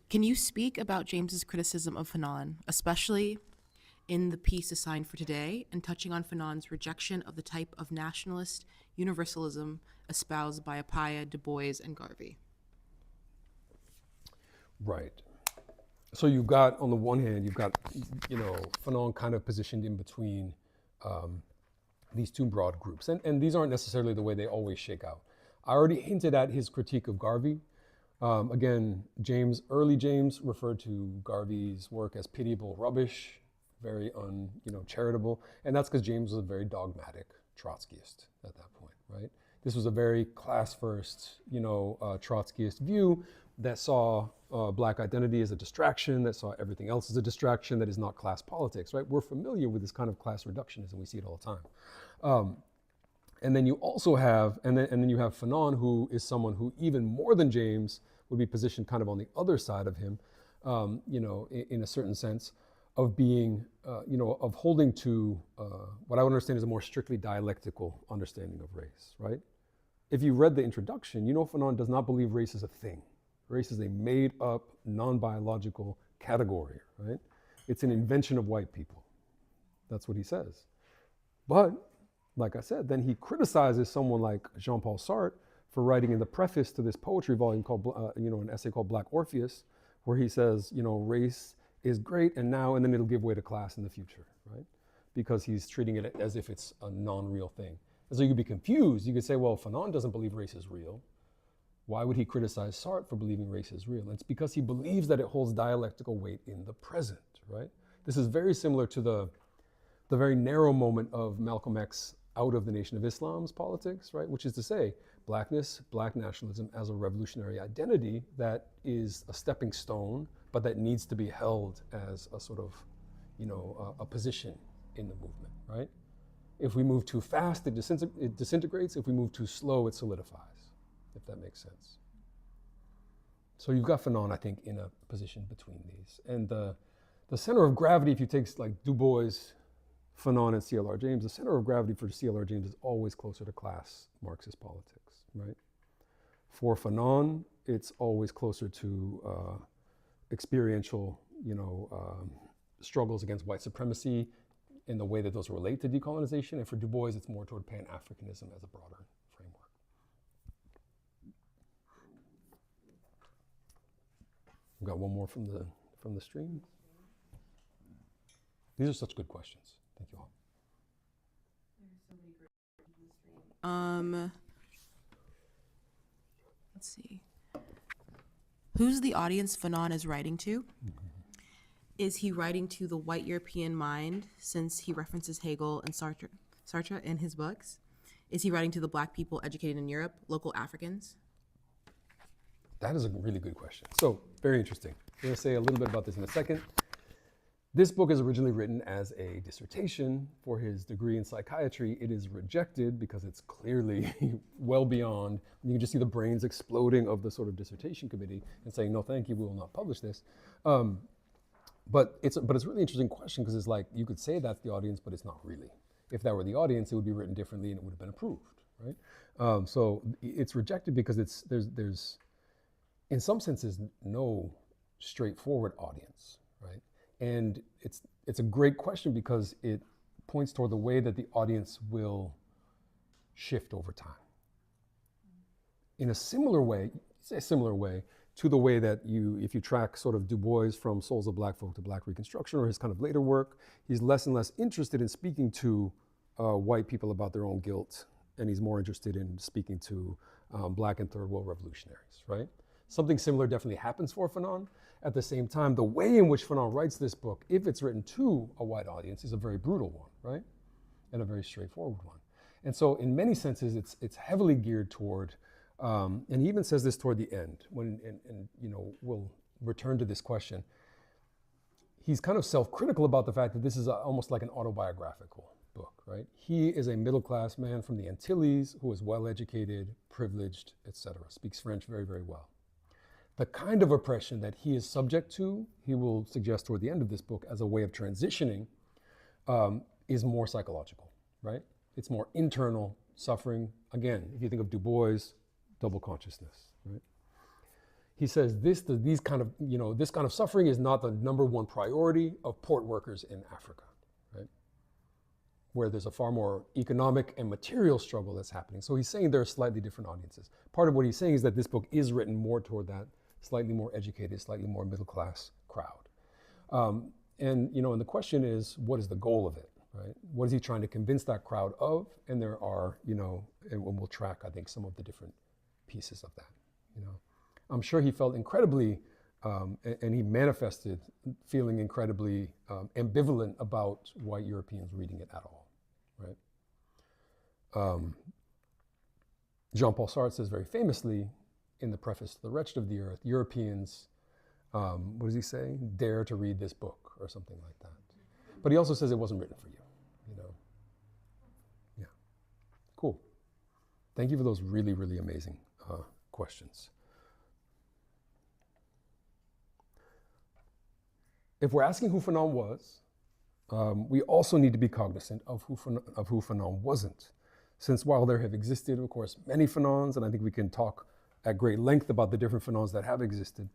Can you speak about James's criticism of Fanon, especially in the piece assigned for today, and touching on Fanon's rejection of the type of nationalist universalism espoused by Appiah, Du Bois, and Garvey? Right. So you've got, on the one hand, you've got, Fanon kind of positioned in between these two broad groups. And these aren't necessarily the way they always shake out. I already hinted at his critique of Garvey. Again, early James referred to Garvey's work as pitiable rubbish, very charitable. And that's because James was a very dogmatic Trotskyist at that point, right? This was a very class-first, Trotskyist view that saw Black identity as a distraction, that saw everything else as a distraction, that is not class politics, right? We're familiar with this kind of class reductionism. We see it all the time. And then you also have, and then you have Fanon, who is someone who, even more than James, would be positioned kind of on the other side of him, in a certain sense, of being, of holding to what I would understand is a more strictly dialectical understanding of race, right? If you read the introduction, Fanon does not believe race is a thing. Race is a made-up, non-biological category, right? It's an invention of white people. That's what he says. But, like I said, then he criticizes someone like Jean-Paul Sartre for writing in the preface to this poetry volume called, an essay called Black Orpheus, where he says, race is great and then it'll give way to class in the future, right? Because he's treating it as if it's a non-real thing. And so you could be confused. You could say, well, Fanon doesn't believe race is real. Why would he criticize Sartre for believing race is real? And it's because he believes that it holds dialectical weight in the present, right? This is very similar to the very narrow moment of Malcolm X out of the Nation of Islam's politics, right? Which is to say, blackness, Black nationalism as a revolutionary identity that is a stepping stone, but that needs to be held as a sort of, a position in the movement, right? If we move too fast, it disintegrates. If we move too slow, it solidifies, if that makes sense. So you've got Fanon, I think, in a position between these. And the center of gravity, if you take like Du Bois, Fanon, and CLR James, the center of gravity for CLR James is always closer to class Marxist politics, right? For Fanon, it's always closer to experiential, struggles against white supremacy in the way that those relate to decolonization. And for Du Bois, it's more toward Pan-Africanism as a broader framework. We've got one more from the stream. These are such good questions. Thank you all. Let's see. Who's the audience Fanon is writing to? Is he writing to the white European mind, since he references Hegel and Sartre in his books? Is he writing to the Black people educated in Europe, local Africans? That is a really good question. So, very interesting. I'm going to say a little bit about this in a second. This book is originally written as a dissertation for his degree in psychiatry. It is rejected because it's clearly well beyond. You can just see the brains exploding of the sort of dissertation committee and saying, no, thank you, we will not publish this. But it's a really interesting question, because it's like, you could say that's the audience, but it's not really. If that were the audience, it would be written differently and it would have been approved, right? So it's rejected because there's in some senses, no straightforward audience, right? And it's a great question because it points toward the way that the audience will shift over time. In a similar way to the way that if you track sort of Du Bois from Souls of Black Folk to Black Reconstruction, or his kind of later work, he's less and less interested in speaking to white people about their own guilt, and he's more interested in speaking to Black and Third World revolutionaries, right? Something similar definitely happens for Fanon. At the same time, the way in which Fanon writes this book, if it's written to a white audience, is a very brutal one, right? And a very straightforward one. And so in many senses, it's heavily geared toward, and he even says this toward the end, when, and we'll return to this question. He's kind of self-critical about the fact that this is almost like an autobiographical book, right? He is a middle-class man from the Antilles who is well-educated, privileged, etc., speaks French very, very well. The kind of oppression that he is subject to, he will suggest toward the end of this book as a way of transitioning, is more psychological, right? It's more internal suffering. Again, if you think of Du Bois, double consciousness, right? he says this kind of suffering is not the number one priority of port workers in Africa, right? Where there's a far more economic and material struggle that's happening. So he's saying there are slightly different audiences. Part of what he's saying is that this book is written more toward that slightly more educated, slightly more middle class crowd. And the question is, what is the goal of it, right? What is he trying to convince that crowd of? And there are, and we'll track, I think, some of the different pieces of that, I'm sure he felt incredibly, and he manifested feeling incredibly ambivalent about white Europeans reading it at all, right? Jean-Paul Sartre says very famously in the preface to The Wretched of the Earth, Europeans, what does he say? Dare to read this book or something like that. But he also says it wasn't written for you, Yeah, cool. Thank you for those really, really amazing questions. If we're asking who Fanon was, we also need to be cognizant of who Fanon wasn't. Since while there have existed, of course, many Fanons, and I think we can talk at great length about the different Fanons that have existed,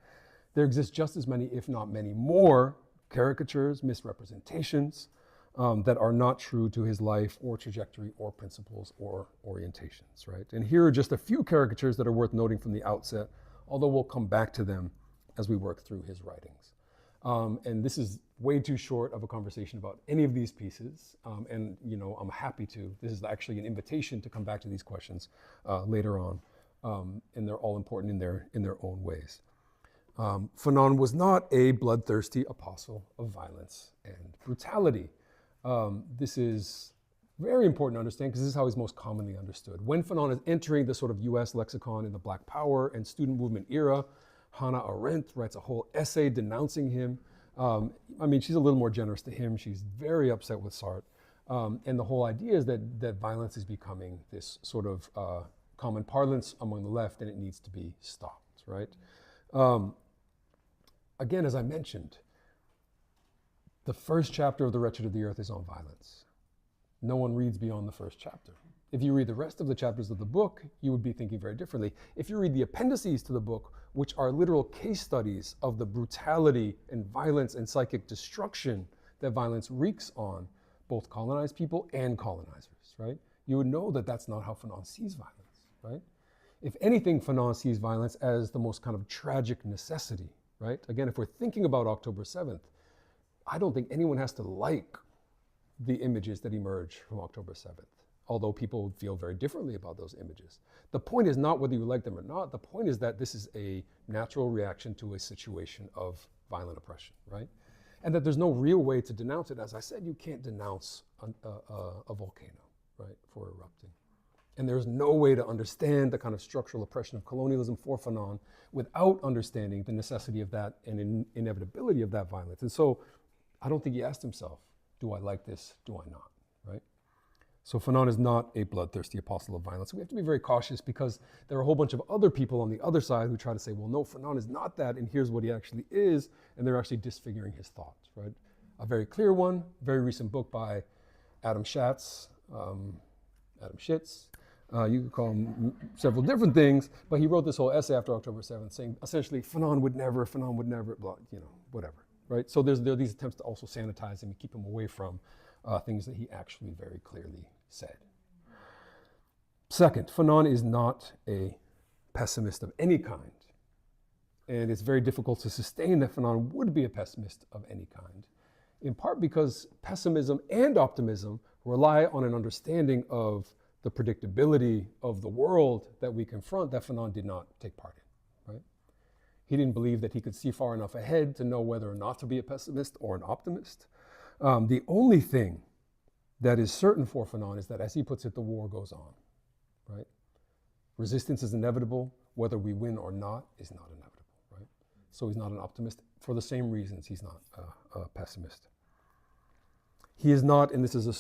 there exist just as many, if not many more, caricatures, misrepresentations that are not true to his life or trajectory or principles or orientations, right? And here are just a few caricatures that are worth noting from the outset, although we'll come back to them as we work through his writings. And this is way too short of a conversation about any of these pieces. And I'm happy to. This is actually an invitation to come back to these questions later on. And they're all important in their own ways. Fanon was not a bloodthirsty apostle of violence and brutality. This is very important to understand because this is how he's most commonly understood. When Fanon is entering the sort of US lexicon in the Black Power and student movement era, Hannah Arendt writes a whole essay denouncing him. She's a little more generous to him. She's very upset with Sartre. And the whole idea is that violence is becoming this sort of common parlance among the left, and it needs to be stopped, right? Again, as I mentioned, the first chapter of The Wretched of the Earth is on violence. No one reads beyond the first chapter. If you read the rest of the chapters of the book, you would be thinking very differently. If you read the appendices to the book, which are literal case studies of the brutality and violence and psychic destruction that violence wreaks on both colonized people and colonizers, right? You would know that that's not how Fanon sees violence, right? If anything, Fanon sees violence as the most kind of tragic necessity, right? Again, if we're thinking about October 7th, I don't think anyone has to like the images that emerge from October 7th. Although people feel very differently about those images. The point is not whether you like them or not. The point is that this is a natural reaction to a situation of violent oppression, right? And that there's no real way to denounce it. As I said, you can't denounce a volcano, right, for erupting. And there's no way to understand the kind of structural oppression of colonialism for Fanon without understanding the necessity of that and inevitability of that violence. And so I don't think he asked himself, do I like this, do I not, right? So Fanon is not a bloodthirsty apostle of violence. We have to be very cautious because there are a whole bunch of other people on the other side who try to say, well, no, Fanon is not that, and here's what he actually is, and they're actually disfiguring his thoughts, right? A very clear one, very recent book by Adam Schatz, Adam Schitz. You could call him several different things, but he wrote this whole essay after October 7th saying, essentially, Fanon would never, blah, whatever, right? So there are these attempts to also sanitize him and keep him away from things that he actually very clearly said. Second, Fanon is not a pessimist of any kind. And it's very difficult to sustain that Fanon would be a pessimist of any kind, in part because pessimism and optimism rely on an understanding of the predictability of the world that we confront that Fanon did not take part in, right? He didn't believe that he could see far enough ahead to know whether or not to be a pessimist or an optimist. The only thing that is certain for Fanon is that, as he puts it, the war goes on, right? Resistance is inevitable. Whether we win or not is not inevitable, right? So he's not an optimist. For the same reasons, he's not a pessimist. He is not, and this is a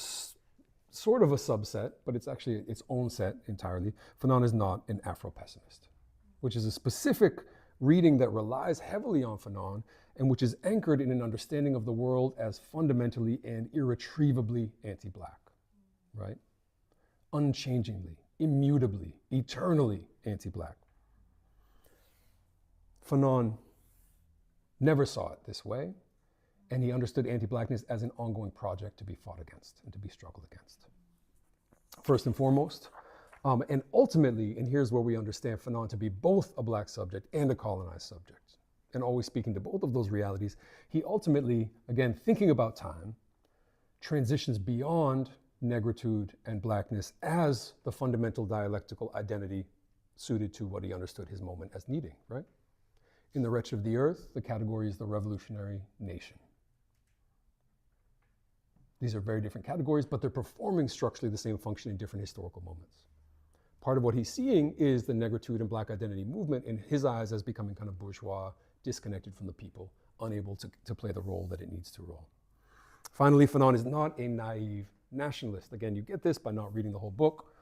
sort of a subset, but it's actually its own set entirely. Fanon is not an Afro-pessimist, which is a specific reading that relies heavily on Fanon and which is anchored in an understanding of the world as fundamentally and irretrievably anti-Black, right? Unchangingly, immutably, eternally anti-Black. Fanon never saw it this way, and he understood anti-blackness as an ongoing project to be fought against and to be struggled against. First and foremost, and ultimately, and here's where we understand Fanon to be both a black subject and a colonized subject, and always speaking to both of those realities, he ultimately, again, thinking about time, transitions beyond negritude and blackness as the fundamental dialectical identity suited to what he understood his moment as needing, right? In The Wretched of the Earth, the category is the revolutionary nation. These are very different categories, but they're performing structurally the same function in different historical moments. Part of what he's seeing is the negritude and black identity movement in his eyes as becoming kind of bourgeois, disconnected from the people, unable to play the role that it needs to roll. Finally, Fanon is not a naive nationalist. Again, you get this by not reading the whole book.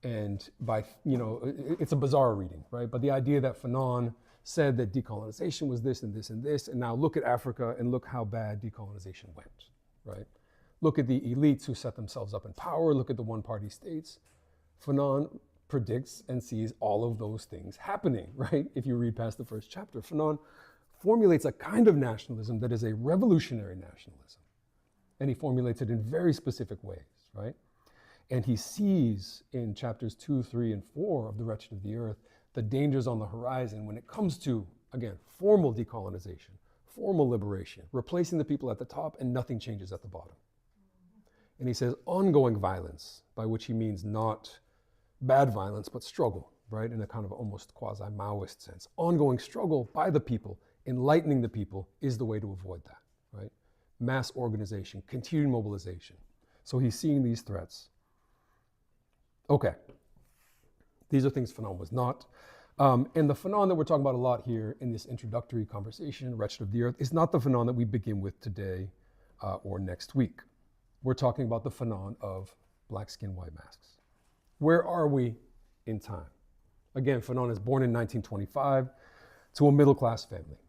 And by, it's a bizarre reading, right? But the idea that Fanon said that decolonization was this and this and this, and now look at Africa and look how bad decolonization went, right? Look at the elites who set themselves up in power, look at the one-party states. Fanon predicts and sees all of those things happening, right? If you read past the first chapter, Fanon formulates a kind of nationalism that is a revolutionary nationalism. And he formulates it in very specific ways, right? And he sees in chapters 2, 3, and 4 of The Wretched of the Earth the dangers on the horizon when it comes to, again, formal decolonization, formal liberation, replacing the people at the top and nothing changes at the bottom. And he says ongoing violence, by which he means not bad violence, but struggle, right? In a kind of almost quasi-Maoist sense. Ongoing struggle by the people, enlightening the people is the way to avoid that, right? Mass organization, continued mobilization. So he's seeing these threats. Okay, these are things Fanon was not. And the Fanon that we're talking about a lot here in this introductory conversation, Wretched of the Earth, is not the Fanon that we begin with today or next week. We're talking about the Fanon of black skin, white masks. Where are we in time? Again, Fanon is born in 1925 to a middle-class family.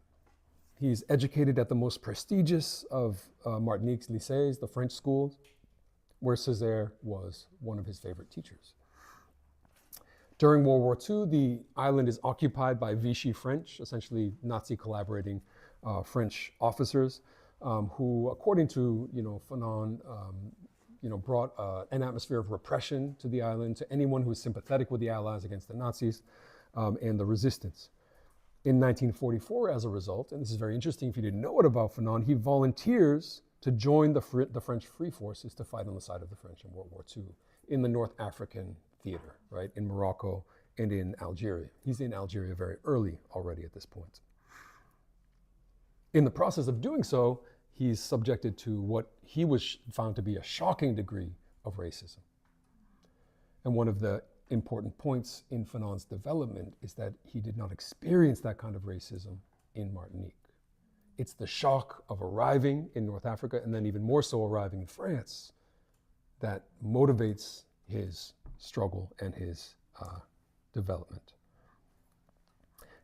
He's educated at the most prestigious of Martinique's lycées, the French schools, where Césaire was one of his favorite teachers. During World War II, the island is occupied by Vichy French, essentially Nazi collaborating French officers, who, according to Fanon, brought an atmosphere of repression to the island, to anyone who was sympathetic with the Allies against the Nazis and the resistance. In 1944, as a result, and this is very interesting if you didn't know it about Fanon, he volunteers to join the French Free Forces to fight on the side of the French in World War II in the North African theater, right, in Morocco and in Algeria. He's in Algeria very early already at this point. In the process of doing so, he's subjected to what he was found to be a shocking degree of racism. And one of the important points in Fanon's development is that he did not experience that kind of racism in Martinique. It's the shock of arriving in North Africa and then even more so arriving in France that motivates his struggle and his development.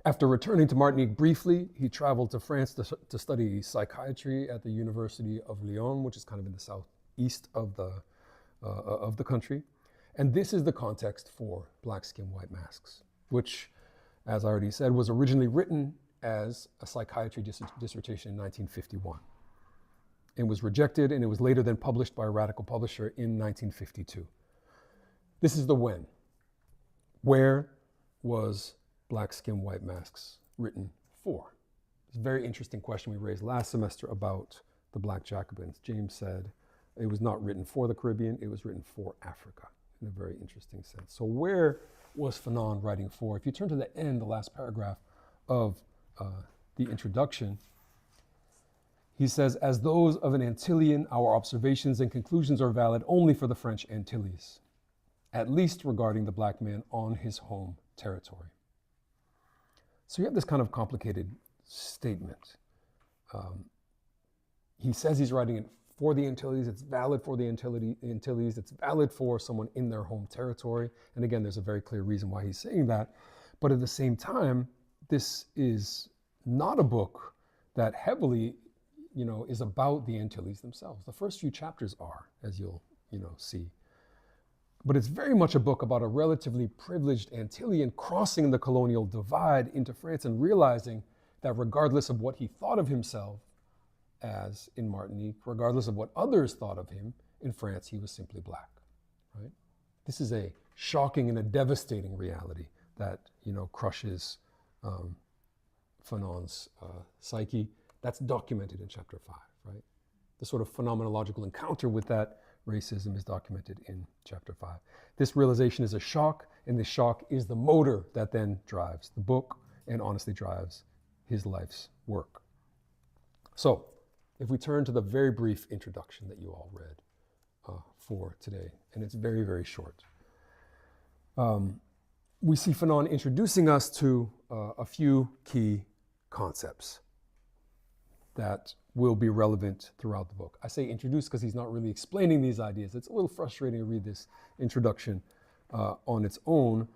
After returning to Martinique briefly, he traveled to France to study psychiatry at the University of Lyon, which is kind of in the southeast of the country. And this is the context for Black Skin, White Masks, which, as I already said, was originally written as a psychiatry dissertation in 1951. It was rejected, and it was later then published by a radical publisher in 1952. This is the when. Where was Black Skin, White Masks written for? It's a very interesting question we raised last semester about the Black Jacobins. James said it was not written for the Caribbean, it was written for Africa in a very interesting sense. So where was Fanon writing for? If you turn to the end, the last paragraph of the introduction, he says, as those of an Antillian, our observations and conclusions are valid only for the French Antilles, at least regarding the black man on his home territory. So you have this kind of complicated statement. He says he's writing it for the Antilles, it's valid for the Antilles, it's valid for someone in their home territory. And again, there's a very clear reason why he's saying that. But at the same time, this is not a book that heavily, is about the Antilles themselves. The first few chapters are, as you'll, see. But it's very much a book about a relatively privileged Antillean crossing the colonial divide into France and realizing that regardless of what he thought of himself as in Martinique, regardless of what others thought of him in France, he was simply black, right? This is a shocking and a devastating reality that, crushes Fanon's psyche. That's documented in chapter 5, right? The sort of phenomenological encounter with that racism is documented in chapter 5. This realization is a shock, and this shock is the motor that then drives the book and honestly drives his life's work. So, if we turn to the very brief introduction that you all read for today, and it's very, very short, we see Fanon introducing us to a few key concepts that will be relevant throughout the book. I say introduce because he's not really explaining these ideas. It's a little frustrating to read this introduction on its own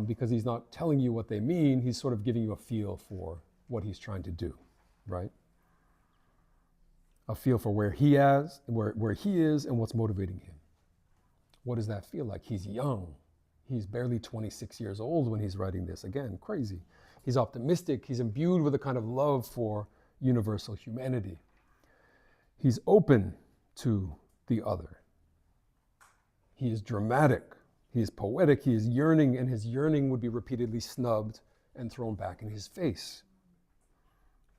because he's not telling you what they mean. He's sort of giving you a feel for what he's trying to do, right? A feel for where he is and what's motivating him. What does that feel like? He's young. He's barely 26 years old when he's writing this. Again, crazy. He's optimistic. He's imbued with a kind of love for universal humanity. He's open to the other. He is dramatic. He is poetic. He is yearning, and his yearning would be repeatedly snubbed and thrown back in his face.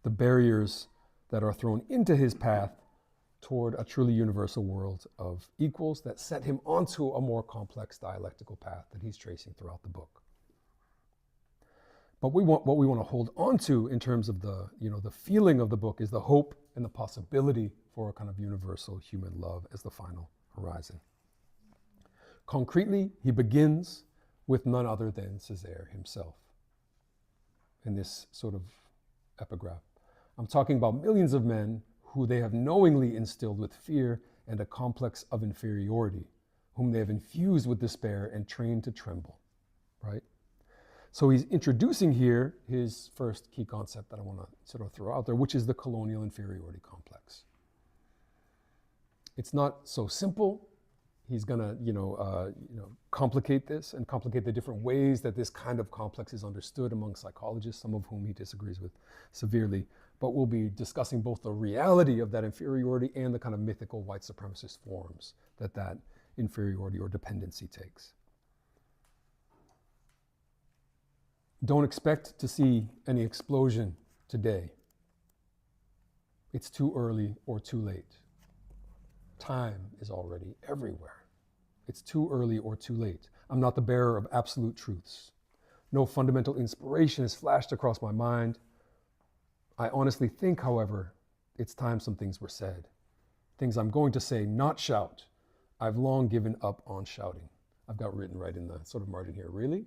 The barriers that are thrown into his path toward a truly universal world of equals that set him onto a more complex dialectical path that he's tracing throughout the book. But what we want to hold on to in terms of the feeling of the book is the hope and the possibility for a kind of universal human love as the final horizon. Concretely, he begins with none other than Césaire himself in this sort of epigraph. I'm talking about millions of men who they have knowingly instilled with fear and a complex of inferiority, whom they have infused with despair and trained to tremble, right? So he's introducing here his first key concept that I want to sort of throw out there, which is the colonial inferiority complex. It's not so simple. He's going to, complicate this and complicate the different ways that this kind of complex is understood among psychologists, some of whom he disagrees with severely. But we'll be discussing both the reality of that inferiority and the kind of mythical white supremacist forms that inferiority or dependency takes. Don't expect to see any explosion today. It's too early or too late. Time is already everywhere. It's too early or too late. I'm not the bearer of absolute truths. No fundamental inspiration has flashed across my mind. I honestly think, however, it's time some things were said. Things I'm going to say, not shout. I've long given up on shouting. I've got written right in the sort of margin here. Really?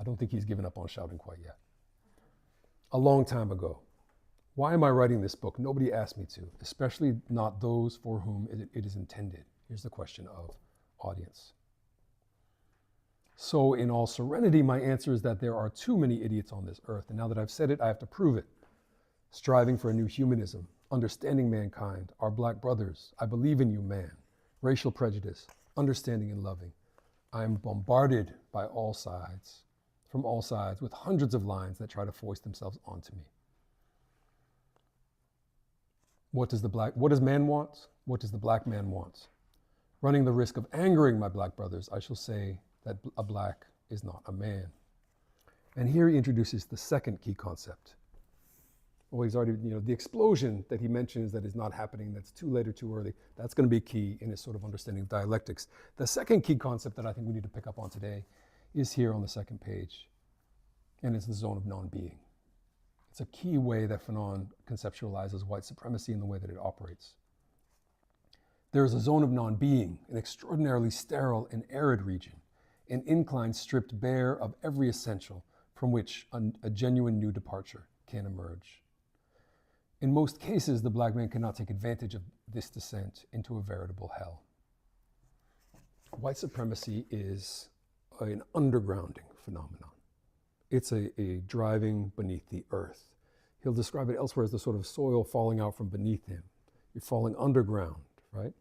I don't think he's given up on shouting quite yet. A long time ago. Why am I writing this book? Nobody asked me to, especially not those for whom it is intended. Here's the question of audience. So in all serenity, my answer is that there are too many idiots on this earth. And now that I've said it, I have to prove it. Striving for a new humanism, understanding mankind, our black brothers, I believe in you, man. Racial prejudice, understanding and loving. I am bombarded by all sides, from all sides, with hundreds of lines that try to foist themselves onto me. What does man want? What does the black man want? Running the risk of angering my black brothers, I shall say that a black is not a man. And here he introduces the second key concept. Well, he's already, the explosion that he mentions that is not happening, that's too late or too early, that's going to be key in his sort of understanding of dialectics. The second key concept that I think we need to pick up on today is here on the second page, and it's the zone of non-being. It's a key way that Fanon conceptualizes white supremacy in the way that it operates. There is a zone of non-being, an extraordinarily sterile and arid region, an incline stripped bare of every essential from which a genuine new departure can emerge. In most cases, the black man cannot take advantage of this descent into a veritable hell. White supremacy is an undergrounding phenomenon. It's a driving beneath the earth. He'll describe it elsewhere as the sort of soil falling out from beneath him. You're falling underground, right?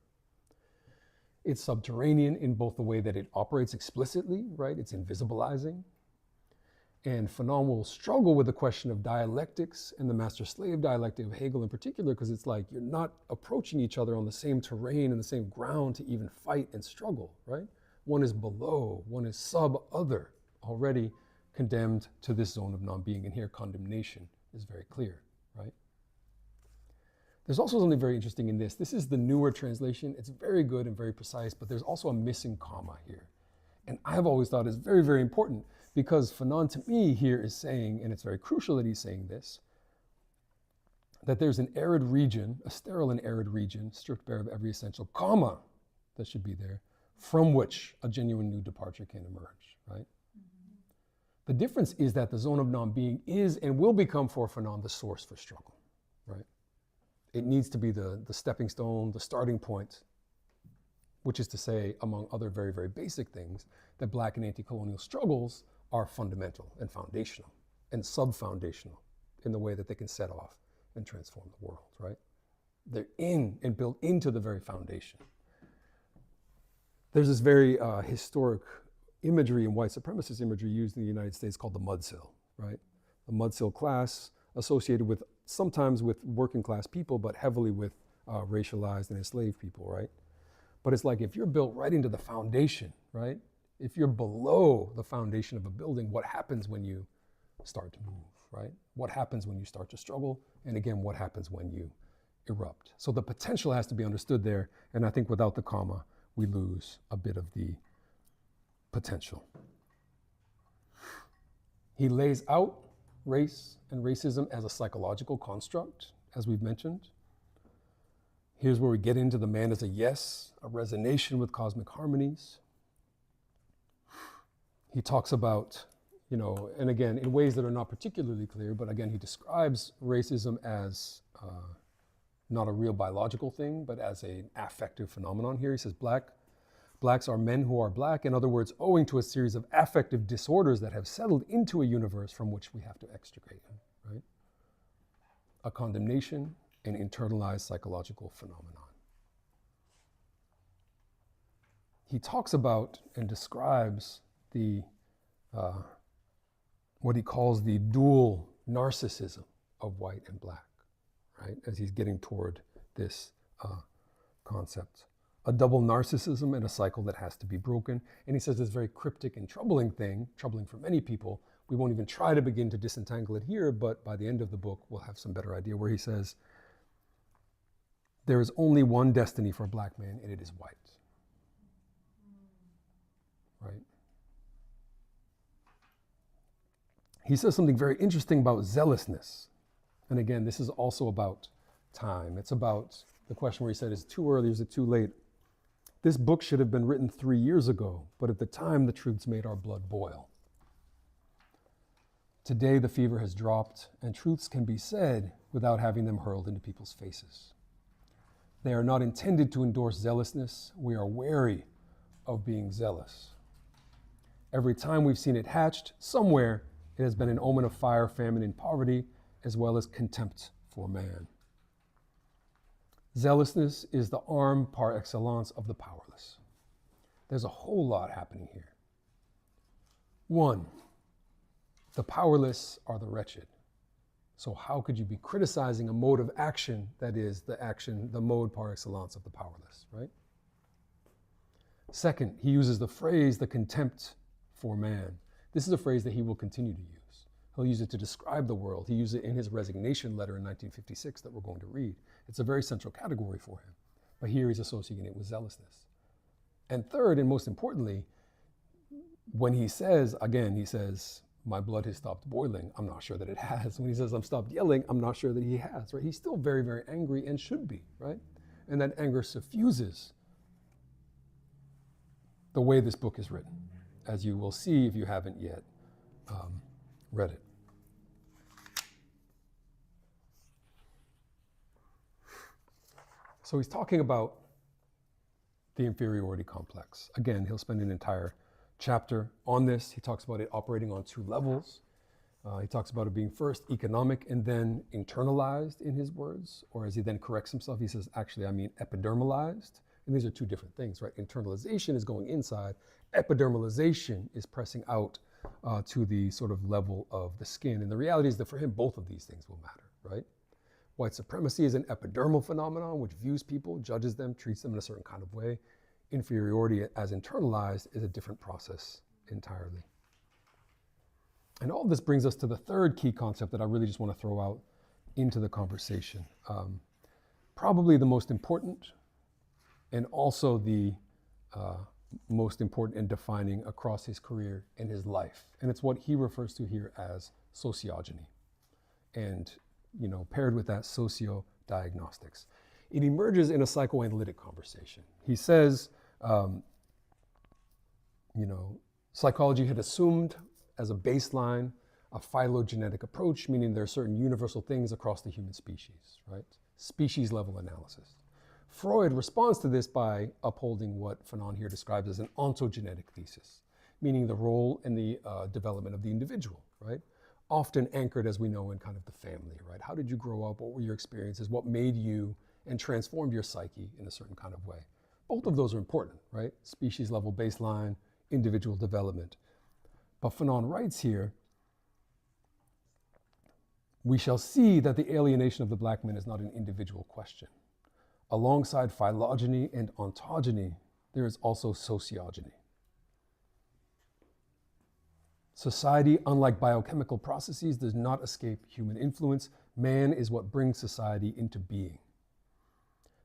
It's subterranean in both the way that it operates explicitly, right? It's invisibilizing. And Fanon will struggle with the question of dialectics and the master-slave dialectic of Hegel in particular, because it's like you're not approaching each other on the same terrain and the same ground to even fight and struggle, right? One is below, one is sub-other, already condemned to this zone of non-being. And here condemnation is very clear, right? There's also something very interesting in this. This is the newer translation. It's very good and very precise, but there's also a missing comma here. And I've always thought it's very, very important, because Fanon to me here is saying, and it's very crucial that he's saying this, that there's an arid region, a sterile and arid region, stripped bare of every essential comma that should be there, from which a genuine new departure can emerge, right? The difference is that the zone of non-being is and will become for Fanon the source for struggle, right? It needs to be the stepping stone, the starting point, which is to say, among other very, very basic things, that Black and anti-colonial struggles are fundamental and foundational and sub-foundational in the way that they can set off and transform the world, right? They're in and built into the very foundation. There's this very historic imagery and white supremacist imagery used in the United States called the mudsill, right? The mudsill class associated with, sometimes with working class people, but heavily with racialized and enslaved people, right? But it's like if you're built right into the foundation, right? If you're below the foundation of a building, what happens when you start to move, right? What happens when you start to struggle? And again, what happens when you erupt? So the potential has to be understood there. And I think without the comma, we lose a bit of the potential. He lays out race and racism as a psychological construct, as we've mentioned. Here's where we get into the man as a yes, a resonation with cosmic harmonies. He talks about, and again, in ways that are not particularly clear, but again, he describes racism as not a real biological thing, but as an affective phenomenon here. He says, Blacks are men who are Black, in other words, owing to a series of affective disorders that have settled into a universe from which we have to extricate them, right? A condemnation, an internalized psychological phenomenon. He talks about and describes the what he calls the dual narcissism of white and Black, right? As he's getting toward this concept. A double narcissism and a cycle that has to be broken. And he says this very cryptic and troubling thing, troubling for many people. We won't even try to begin to disentangle it here, but by the end of the book, we'll have some better idea, where he says, there is only one destiny for a Black man, and it is white. Right? He says something very interesting about zealousness. And again, this is also about time. It's about the question where he said, is it too early, is it too late? This book should have been written 3 years ago, but at the time the truths made our blood boil. Today the fever has dropped, and truths can be said without having them hurled into people's faces. They are not intended to endorse zealousness. We are wary of being zealous. Every time we've seen it hatched, somewhere it has been an omen of fire, famine, and poverty, as well as contempt for man. Zealousness is the arm par excellence of the powerless. There's a whole lot happening here. One, the powerless are the wretched. So how could you be criticizing a mode of action that is the action, the mode par excellence of the powerless, right? Second, he uses the phrase, the contempt for man. This is a phrase that he will continue to use. He'll use it to describe the world. He used it in his resignation letter in 1956 that we're going to read. It's a very central category for him. But here he's associating it with zealousness. And third, and most importantly, when he says, again, he says, my blood has stopped boiling, I'm not sure that it has. When he says, I'm stopped yelling, I'm not sure that he has, right? He's still very, very angry and should be, right? And that anger suffuses the way this book is written, as you will see if you haven't yet read it. So he's talking about the inferiority complex. Again, he'll spend an entire chapter on this. He talks about it operating on two levels. He talks about it being first economic and then internalized in his words, or as he then corrects himself, he says, actually, I mean epidermalized. And these are two different things, right? Internalization is going inside. Epidermalization is pressing out to the sort of level of the skin. And the reality is that for him, both of these things will matter, right? White supremacy is an epidermal phenomenon which views people, judges them, treats them in a certain kind of way. Inferiority as internalized is a different process entirely. And all this brings us to the third key concept that I really just want to throw out into the conversation. Probably the most important and also the most important and defining across his career and his life. And it's what he refers to here as sociogeny. And, paired with that, socio-diagnostics. It emerges in a psychoanalytic conversation. He says, psychology had assumed as a baseline a phylogenetic approach, meaning there are certain universal things across the human species, right? Species level analysis. Freud responds to this by upholding what Fanon here describes as an ontogenetic thesis, meaning the role and the development of the individual, right? Often anchored, as we know, in kind of the family, right? How did you grow up? What were your experiences? What made you and transformed your psyche in a certain kind of way? Both of those are important, right? Species level baseline, individual development. But Fanon writes here, we shall see that the alienation of the black man is not an individual question. Alongside phylogeny and ontogeny, there is also sociogeny. Society, unlike biochemical processes, does not escape human influence. Man is what brings society into being.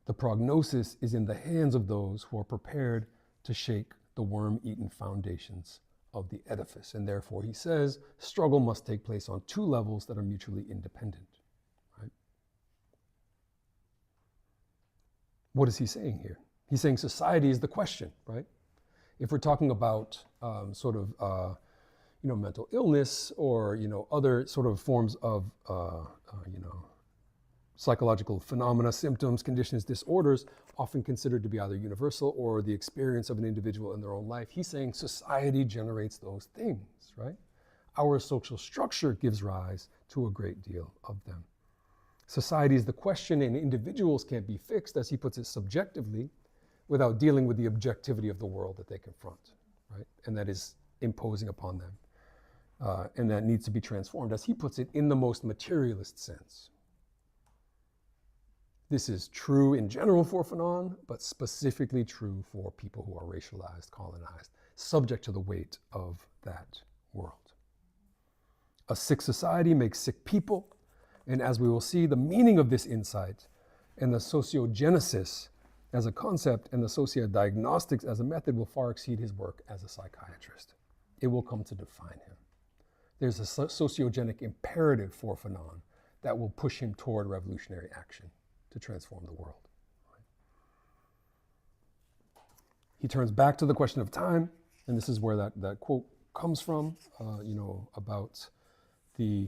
The prognosis is in the hands of those who are prepared to shake the worm-eaten foundations of the edifice. And therefore, he says, struggle must take place on two levels that are mutually independent. Right? What is he saying here? He's saying society is the question, right? If we're talking about mental illness or other sort of forms of psychological phenomena, symptoms, conditions, disorders, often considered to be either universal or the experience of an individual in their own life. He's saying society generates those things, right? Our social structure gives rise to a great deal of them. Society is the question, and individuals can't be fixed, as he puts it, subjectively, without dealing with the objectivity of the world that they confront, right? And that is imposing upon them. And that needs to be transformed, as he puts it, in the most materialist sense. This is true in general for Fanon, but specifically true for people who are racialized, colonized, subject to the weight of that world. A sick society makes sick people, and as we will see, the meaning of this insight and the sociogenesis as a concept and the sociodiagnostics as a method will far exceed his work as a psychiatrist. It will come to define him. There's a sociogenic imperative for Fanon that will push him toward revolutionary action to transform the world. He turns back to the question of time, and this is where that quote comes from, about the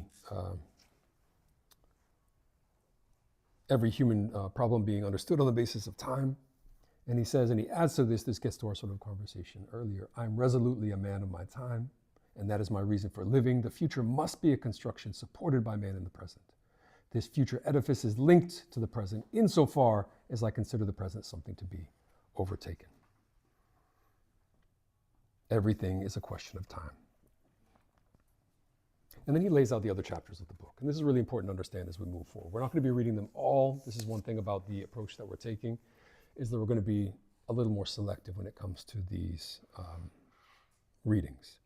every human problem being understood on the basis of time. And he says, and he adds to this gets to our sort of conversation earlier, I'm resolutely a man of my time, and that is my reason for living. The future must be a construction supported by man in the present. This future edifice is linked to the present insofar as I consider the present something to be overtaken. Everything is a question of time. And then he lays out the other chapters of the book. And this is really important to understand as we move forward. We're not going to be reading them all. This is one thing about the approach that we're taking, is that we're going to be a little more selective when it comes to these readings.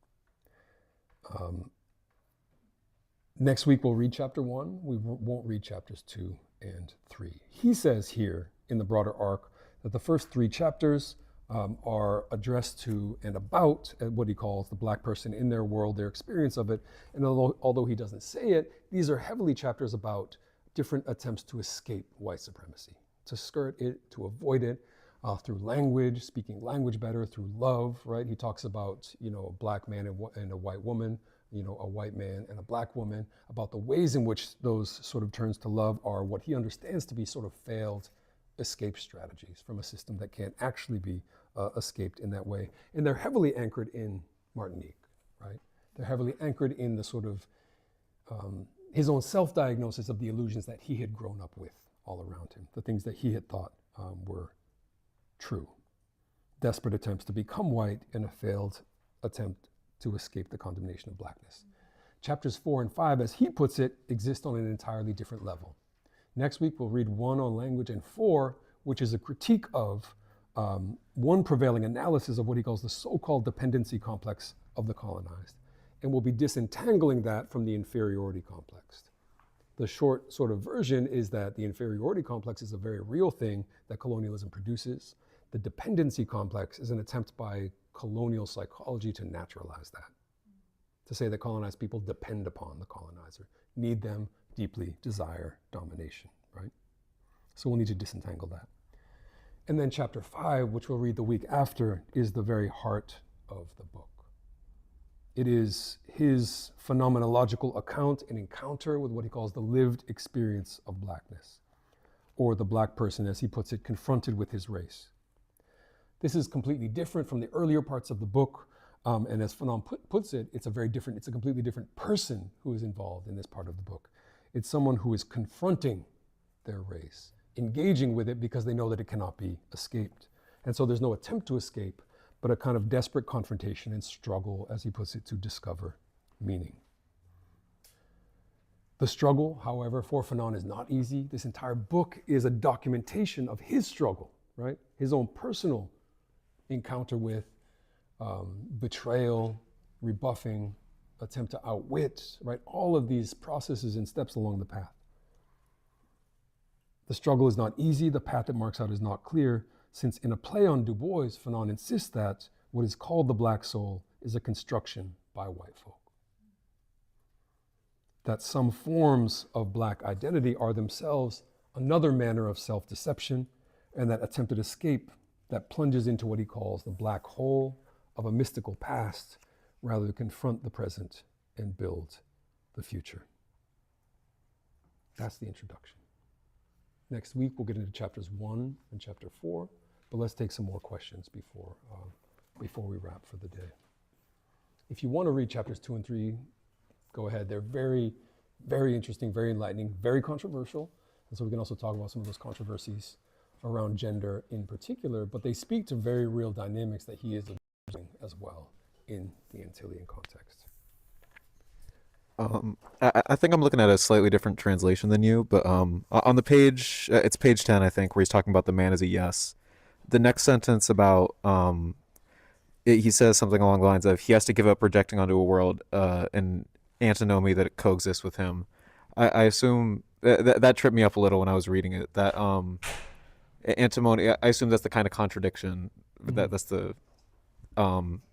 Next week we'll read chapter 1. We won't read chapters 2 and 3. He says here in the broader arc that the first 3 chapters are addressed to and about what he calls the black person in their world, their experience of it. And although he doesn't say it, these are heavily chapters about different attempts to escape white supremacy, to skirt it, to avoid it, through language, speaking language better, through love, right? He talks about, a black man and a white woman, a white man and a black woman, about the ways in which those sort of turns to love are what he understands to be sort of failed escape strategies from a system that can't actually be escaped in that way. And they're heavily anchored in Martinique, right? They're heavily anchored in the sort of his own self-diagnosis of the illusions that he had grown up with all around him, the things that he had thought were true. Desperate attempts to become white and a failed attempt to escape the condemnation of blackness. Chapters 4 and 5, as he puts it, exist on an entirely different level. Next week, we'll read 1 on language and 4, which is a critique of one prevailing analysis of what he calls the so-called dependency complex of the colonized. And we'll be disentangling that from the inferiority complex. The short sort of version is that the inferiority complex is a very real thing that colonialism produces. The dependency complex is an attempt by colonial psychology to naturalize that. To say that colonized people depend upon the colonizer, need them, deeply desire domination, right? So we'll need to disentangle that. And then chapter 5, which we'll read the week after, is the very heart of the book. It is his phenomenological account and encounter with what he calls the lived experience of blackness, or the black person, as he puts it, confronted with his race. This is completely different from the earlier parts of the book, and as Fanon puts it, it's a completely different person who is involved in this part of the book. It's someone who is confronting their race, engaging with it because they know that it cannot be escaped. And so there's no attempt to escape, but a kind of desperate confrontation and struggle, as he puts it, to discover meaning. The struggle, however, for Fanon is not easy. This entire book is a documentation of his struggle, right? His own personal encounter with betrayal, rebuffing, attempt to outwit, right? All of these processes and steps along the path. The struggle is not easy. The path it marks out is not clear, since in a play on Du Bois, Fanon insists that what is called the black soul is a construction by white folk. That some forms of black identity are themselves another manner of self-deception, and that attempted escape that plunges into what he calls the black hole of a mystical past, rather than confront the present and build the future. That's the introduction. Next week, we'll get into chapters 1 and chapter 4, but let's take some more questions before we wrap for the day. If you want to read chapters 2 and 3, go ahead. They're very, very interesting, very enlightening, very controversial. And so we can also talk about some of those controversies around gender in particular, but they speak to very real dynamics that he is observing as well in the Antillean context. I think I'm looking at a slightly different translation than you, but on the page, it's page 10, I think, where he's talking about the man as a yes. The next sentence about, he says something along the lines of, he has to give up projecting onto a world an antinomy that coexists with him. I assume, that tripped me up a little when I was reading it, that antimony, I assume that's the kind of contradiction, that's the,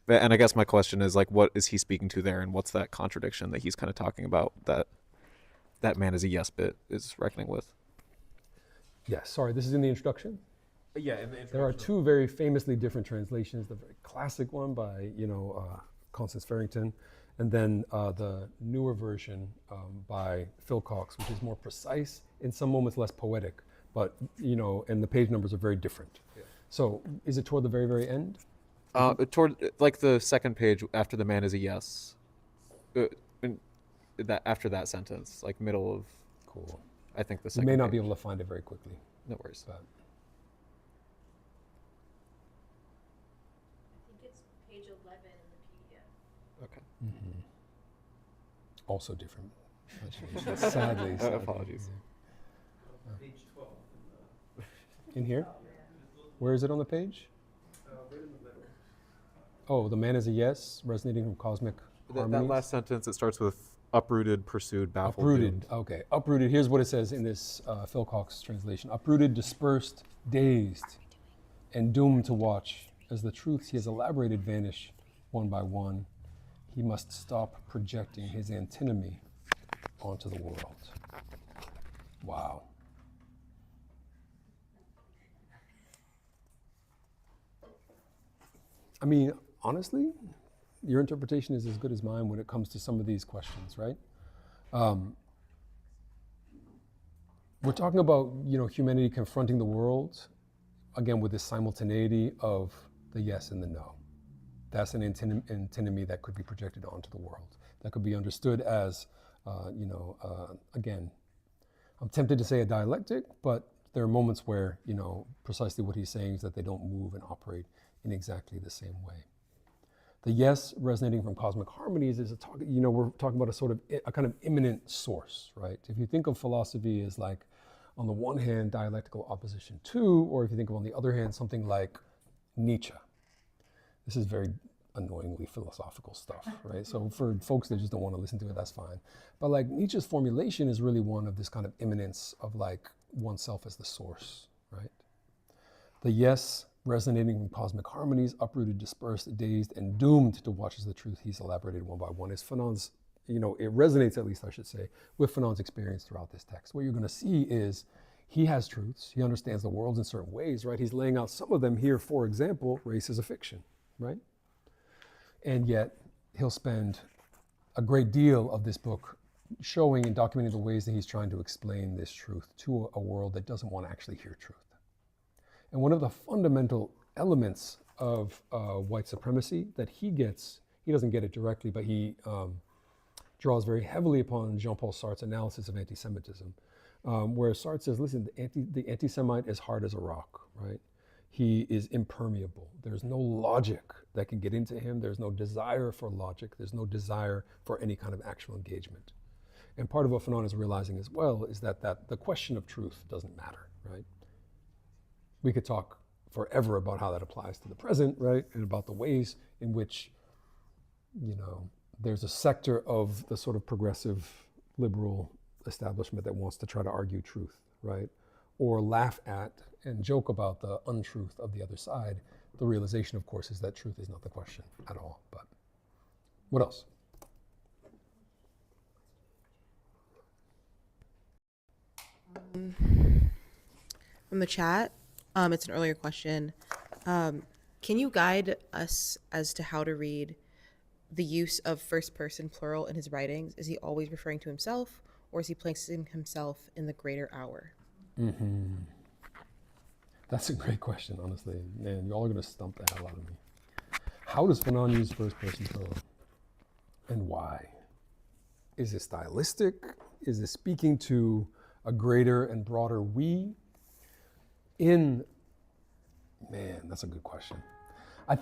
and I guess my question is, like, what is he speaking to there, and what's that contradiction that he's kind of talking about that man as a yes bit is reckoning with? Yes, sorry, this is in the introduction? Yeah, in the introduction. There are two very famously different translations, the very classic one by, Constance Farrington, and then the newer version by Phil Cox, which is more precise, in some moments less poetic, but, and the page numbers are very different. Yeah. So is it toward the very, very end? Toward, like, the second page after the man is a yes. After that sentence, like middle of, Cool. I think the You second may not page. be able to find it very quickly. No worries. But I think it's page 11 in the PDF. Okay. also different. Sadly. Apologies. Page 12. In here? Where is it on the page? Oh, the man is a yes, resonating from cosmic harmonies. That last sentence, it starts with uprooted, pursued, baffled. Uprooted, doomed. okay. Uprooted, here's what it says in this Phil Cox translation. Uprooted, dispersed, dazed, and doomed to watch as the truths he has elaborated vanish one by one. He must stop projecting his antinomy onto the world. Wow. I mean, honestly, your interpretation is as good as mine when it comes to some of these questions, right? We're talking about, humanity confronting the world, again, with this simultaneity of the yes and the no. That's an antinomy that could be projected onto the world. That could be understood as, again, I'm tempted to say a dialectic, but there are moments where, precisely what he's saying is that they don't move and operate in exactly the same way. The yes resonating from cosmic harmonies is we're talking about a kind of immanent source, right? If you think of philosophy as like, on the one hand, dialectical opposition to, or if you think of on the other hand, something like Nietzsche. This is very annoyingly philosophical stuff, right? So for folks that just don't want to listen to it, that's fine. But like Nietzsche's formulation is really one of this kind of immanence of like oneself as the source, right? The yes resonating from cosmic harmonies, uprooted, dispersed, dazed, and doomed to watch as the truth he's elaborated one by one is Fanon's, it resonates, at least I should say, with Fanon's experience throughout this text. What you're going to see is he has truths, he understands the world in certain ways, right? He's laying out some of them here. For example, race is a fiction, right? And yet he'll spend a great deal of this book showing and documenting the ways that he's trying to explain this truth to a world that doesn't want to actually hear truth. And one of the fundamental elements of white supremacy that he doesn't get it directly, but he draws very heavily upon Jean-Paul Sartre's analysis of anti-Semitism, where Sartre says, listen, the anti-Semite is hard as a rock, right? He is impermeable. There's no logic that can get into him. There's no desire for logic. There's no desire for any kind of actual engagement. And part of what Fanon is realizing as well is that the question of truth doesn't matter, right? We could talk forever about how that applies to the present, right? And about the ways in which, there's a sector of the sort of progressive liberal establishment that wants to try to argue truth, right? Or laugh at and joke about the untruth of the other side. The realization, of course, is that truth is not the question at all. But what else? From the chat, it's an earlier question. Can you guide us as to how to read the use of first person plural in his writings? Is he always referring to himself, or is he placing himself in the greater hour? Mm-hmm. That's a great question, honestly. Man, y'all are going to stump the hell out of me. How does Fanon use first person plural? And why? Is it stylistic? Is it speaking to a greater and broader we? Man, that's a good question. I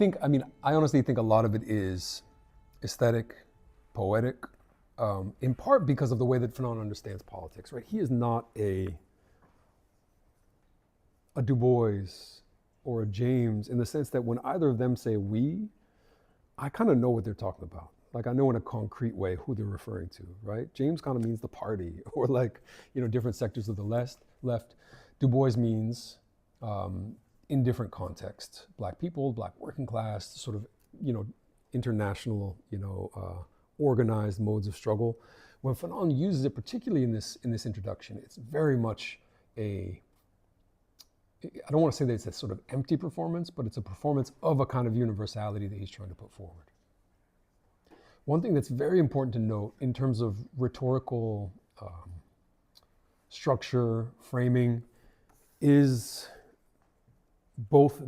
honestly think a lot of it is aesthetic, poetic, in part because of the way that Fanon understands politics, right? He is not a Du Bois or a James in the sense that when either of them say we, I kind of know what they're talking about. Like I know in a concrete way who they're referring to, right? James kind of means the party or like, different sectors of the left. Du Bois means, in different contexts, Black people, Black working class, sort of, international, organized modes of struggle. When Fanon uses it, particularly in this introduction, it's very much I don't want to say that it's a sort of empty performance, but it's a performance of a kind of universality that he's trying to put forward. One thing that's very important to note in terms of rhetorical structure, framing, is both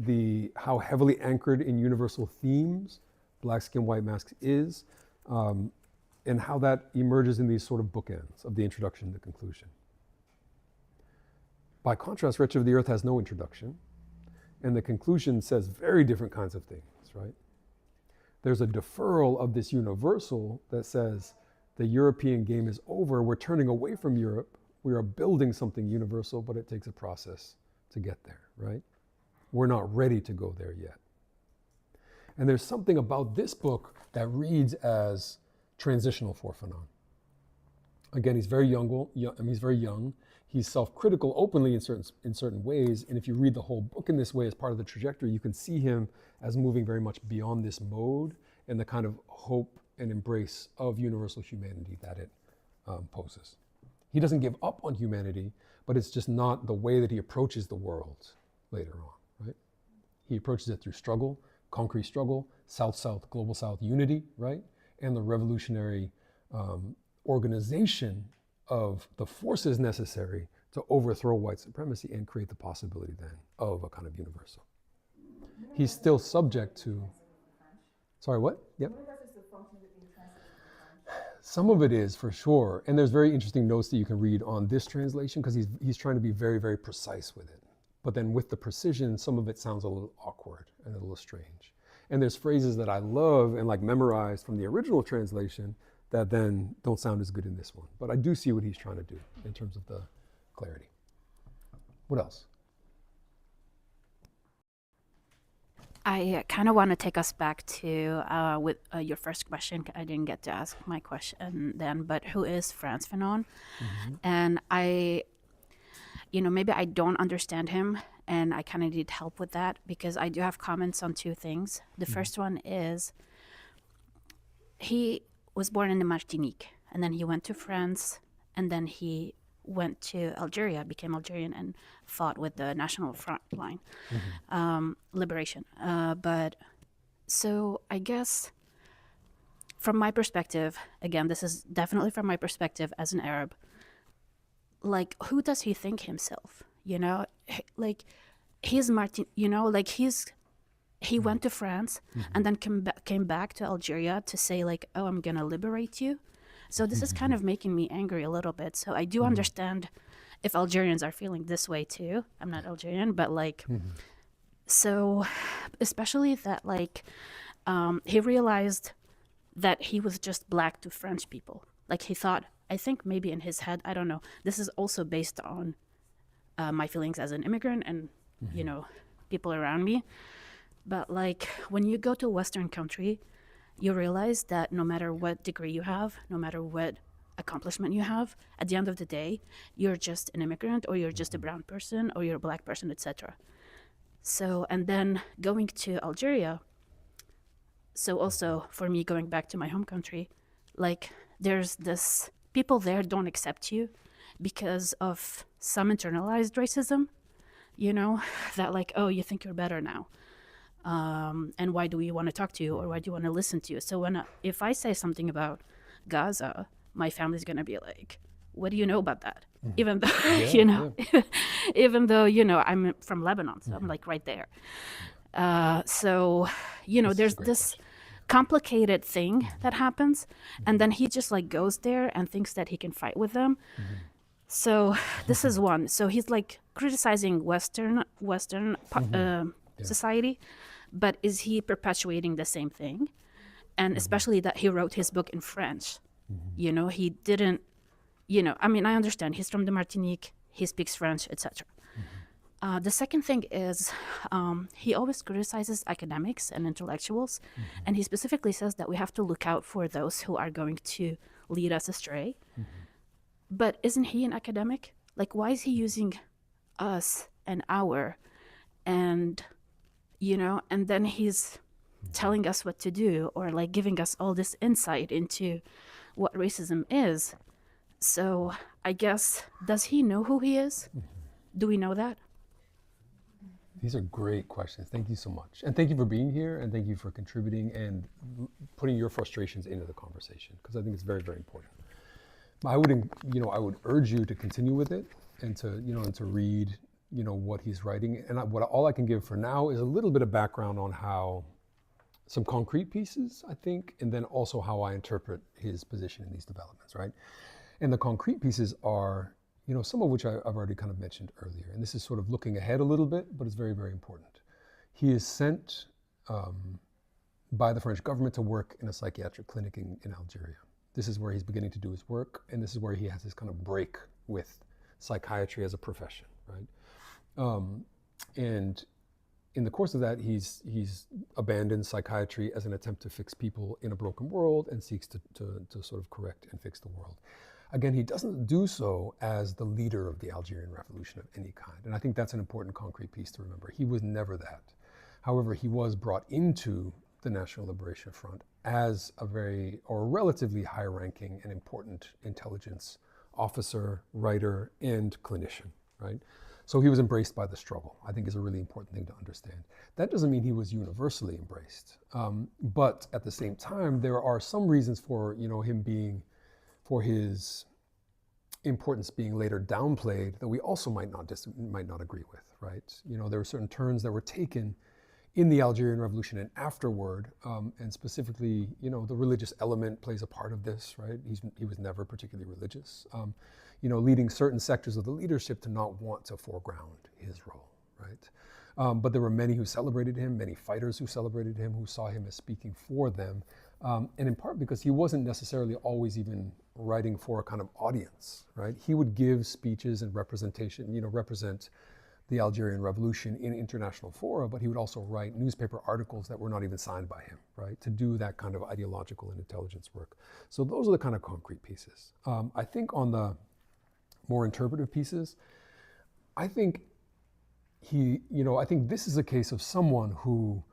how heavily anchored in universal themes Black Skin, White Masks is, and how that emerges in these sort of bookends of the introduction and the conclusion. By contrast, Wretched of the Earth has no introduction, and the conclusion says very different kinds of things, right? There's a deferral of this universal that says the European game is over, we're turning away from Europe, we are building something universal, but it takes a process to get there, right? We're not ready to go there yet. And there's something about this book that reads as transitional for Fanon. Again, he's very young. He's very young. He's self-critical openly in certain ways. And if you read the whole book in this way as part of the trajectory, you can see him as moving very much beyond this mode and the kind of hope and embrace of universal humanity that it poses. He doesn't give up on humanity, but it's just not the way that he approaches the world later on, right? He approaches it through struggle, concrete struggle, South-South, Global South unity, right? And the revolutionary organization of the forces necessary to overthrow white supremacy and create the possibility then of a kind of universal. He's still subject to, sorry, what? Yep. Some of it is for sure, and there's very interesting notes that you can read on this translation because he's trying to be very, very precise with it. But then with the precision, some of it sounds a little awkward and a little strange. And there's phrases that I love and like memorized from the original translation that then don't sound as good in this one. But I do see what he's trying to do in terms of the clarity. What else? I kind of want to take us back to with your first question. I didn't get to ask my question then, but who is Frantz Fanon? And maybe I don't understand him, and I kind of need help with that because I do have comments on two things. The first one is he was born in the Martinique, and then he went to France, and then he went to Algeria, became Algerian, and fought with the National Front line, liberation. But so I guess from my perspective, again, this is definitely from my perspective as an Arab, like, who does he think himself? Like, he's Martin, like he went to France and then came back to Algeria to say like, oh, I'm gonna liberate you. So this is kind of making me angry a little bit. So I do understand if Algerians are feeling this way too. I'm not Algerian, but like, so especially that like, he realized that he was just black to French people. Like he thought, I think maybe in his head, I don't know. This is also based on my feelings as an immigrant and, people around me. But like when you go to a Western country, you realize that no matter what degree you have, no matter what accomplishment you have, at the end of the day, you're just an immigrant or you're just a brown person or you're a black person, etc. So, and then going to Algeria, so also for me going back to my home country, like there's this, people there don't accept you because of some internalized racism, that like, oh, you think you're better now. And why do we want to talk to you or why do you want to listen to you? So if I say something about Gaza, my family's going to be like, what do you know about that? Even though, even though, I'm from Lebanon, so I'm like right there. So, there's this complicated thing that happens. And then he just like goes there and thinks that he can fight with them. So this is one. So he's like criticizing Western society. But is he perpetuating the same thing? And especially that he wrote his book in French. He didn't, I mean, I understand he's from the Martinique, he speaks French, etc. The second thing is he always criticizes academics and intellectuals. And he specifically says that we have to look out for those who are going to lead us astray. But isn't he an academic? Like, why is he using us and our and and then he's telling us what to do or like giving us all this insight into what racism is. So I guess, does he know who he is? Do we know that? These are great questions. Thank you so much. And thank you for being here and thank you for contributing and putting your frustrations into the conversation because I think it's very, very important. I would urge you to continue with it and to read what he's writing. And all I can give for now is a little bit of background on how some concrete pieces, I think, and then also how I interpret his position in these developments, right? And the concrete pieces are, some of which I've already kind of mentioned earlier. And this is sort of looking ahead a little bit, but it's very, very important. He is sent by the French government to work in a psychiatric clinic in Algeria. This is where he's beginning to do his work, and this is where he has this kind of break with psychiatry as a profession, right? And in the course of that, he's abandoned psychiatry as an attempt to fix people in a broken world and seeks to sort of correct and fix the world. Again, he doesn't do so as the leader of the Algerian Revolution of any kind. And I think that's an important concrete piece to remember. He was never that. However, he was brought into the National Liberation Front as a relatively high-ranking and important intelligence officer, writer, and clinician, right? So he was embraced by the struggle, I think is a really important thing to understand. That doesn't mean he was universally embraced. But at the same time, there are some reasons for his importance being later downplayed that we also might not agree with, right? There were certain turns that were taken in the Algerian Revolution and afterward, and specifically, the religious element plays a part of this, right? He was never particularly religious, leading certain sectors of the leadership to not want to foreground his role, right? But there were many who celebrated him, many fighters who celebrated him, who saw him as speaking for them, and in part because he wasn't necessarily always even writing for a kind of audience, right? He would give speeches and representation, represent the Algerian Revolution in international fora, but he would also write newspaper articles that were not even signed by him, right? To do that kind of ideological and intelligence work. So those are the kind of concrete pieces. I think on the more interpretive pieces, I think I think this is a case of someone who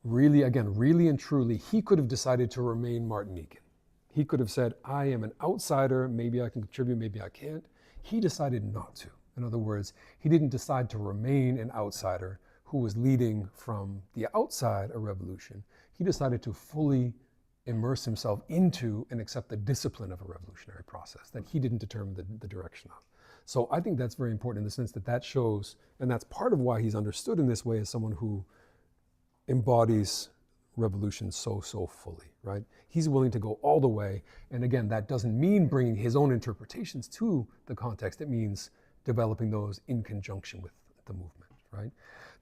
really and truly, he could have decided to remain Martinican. He could have said, I am an outsider, maybe I can contribute, maybe I can't. He decided not to. In other words, he didn't decide to remain an outsider who was leading from the outside a revolution. He decided to fully immerse himself into and accept the discipline of a revolutionary process that he didn't determine the direction of. So I think that's very important in the sense that shows, and that's part of why he's understood in this way as someone who embodies revolution so fully, right? He's willing to go all the way. And again, that doesn't mean bringing his own interpretations to the context. It means developing those in conjunction with the movement, right?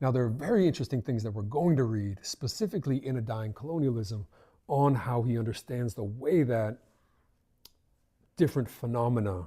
Now, there are very interesting things that we're going to read, specifically in A Dying Colonialism, on how he understands the way that different phenomena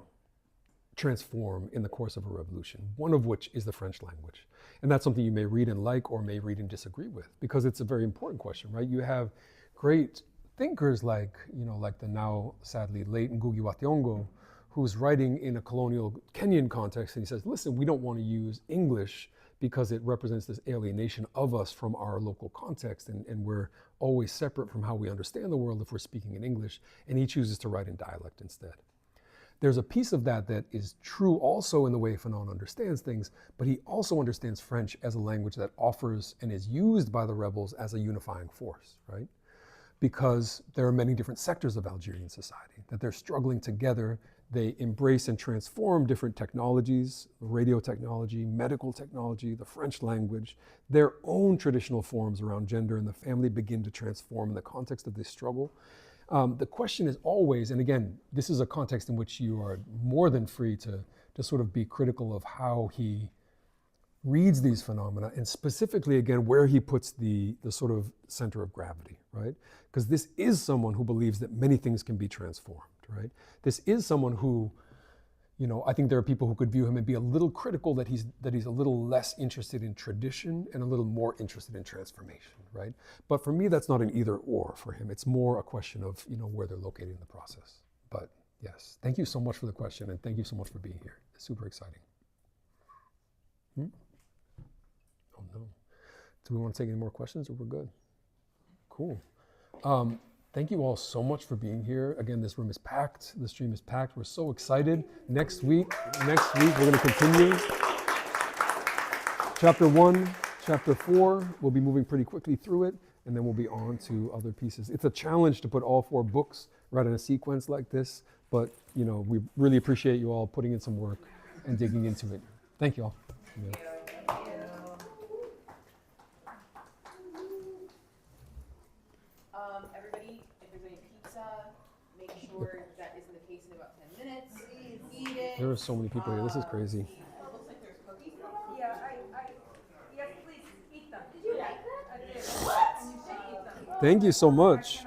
transform in the course of a revolution, one of which is the French language. And that's something you may read and like or may read and disagree with, because it's a very important question, right? You have great thinkers like the now sadly late Ngugi wa Thiong'o, who's writing in a colonial Kenyan context, and he says, listen, we don't want to use English because it represents this alienation of us from our local context, and we're always separate from how we understand the world if we're speaking in English, and he chooses to write in dialect instead. There's a piece of that is true also in the way Fanon understands things, but he also understands French as a language that offers and is used by the rebels as a unifying force, right? Because there are many different sectors of Algerian society, that they're struggling together. They embrace and transform different technologies, radio technology, medical technology, the French language. Their own traditional forms around gender and the family begin to transform in the context of this struggle. The question is always, and again, this is a context in which you are more than free to sort of be critical of how he reads these phenomena, and specifically, again, where he puts the sort of center of gravity, right? Because this is someone who believes that many things can be transformed, right? This is someone who, I think there are people who could view him and be a little critical that he's a little less interested in tradition and a little more interested in transformation, right? But for me, that's not an either or for him. It's more a question of, where they're located in the process. But yes, thank you so much for the question, and thank you so much for being here. It's super exciting. Oh no. Do we want to take any more questions, or we're good? Cool. Thank you all so much for being here. Again, this room is packed. The stream is packed. We're so excited. Next week, we're going to continue. Chapter 1, Chapter 4, we'll be moving pretty quickly through it, and then we'll be on to other pieces. It's a challenge to put all 4 books right in a sequence like this, but we really appreciate you all putting in some work and digging into it. Thank you all. Yeah. Everybody, if there's any pizza, make sure that isn't the case in about 10 minutes. Eat it. There are so many people here. This is crazy. It looks like there's cookies. Yeah, yes, please eat them. Did you like that? I did. What? You should eat them. Thank you so much.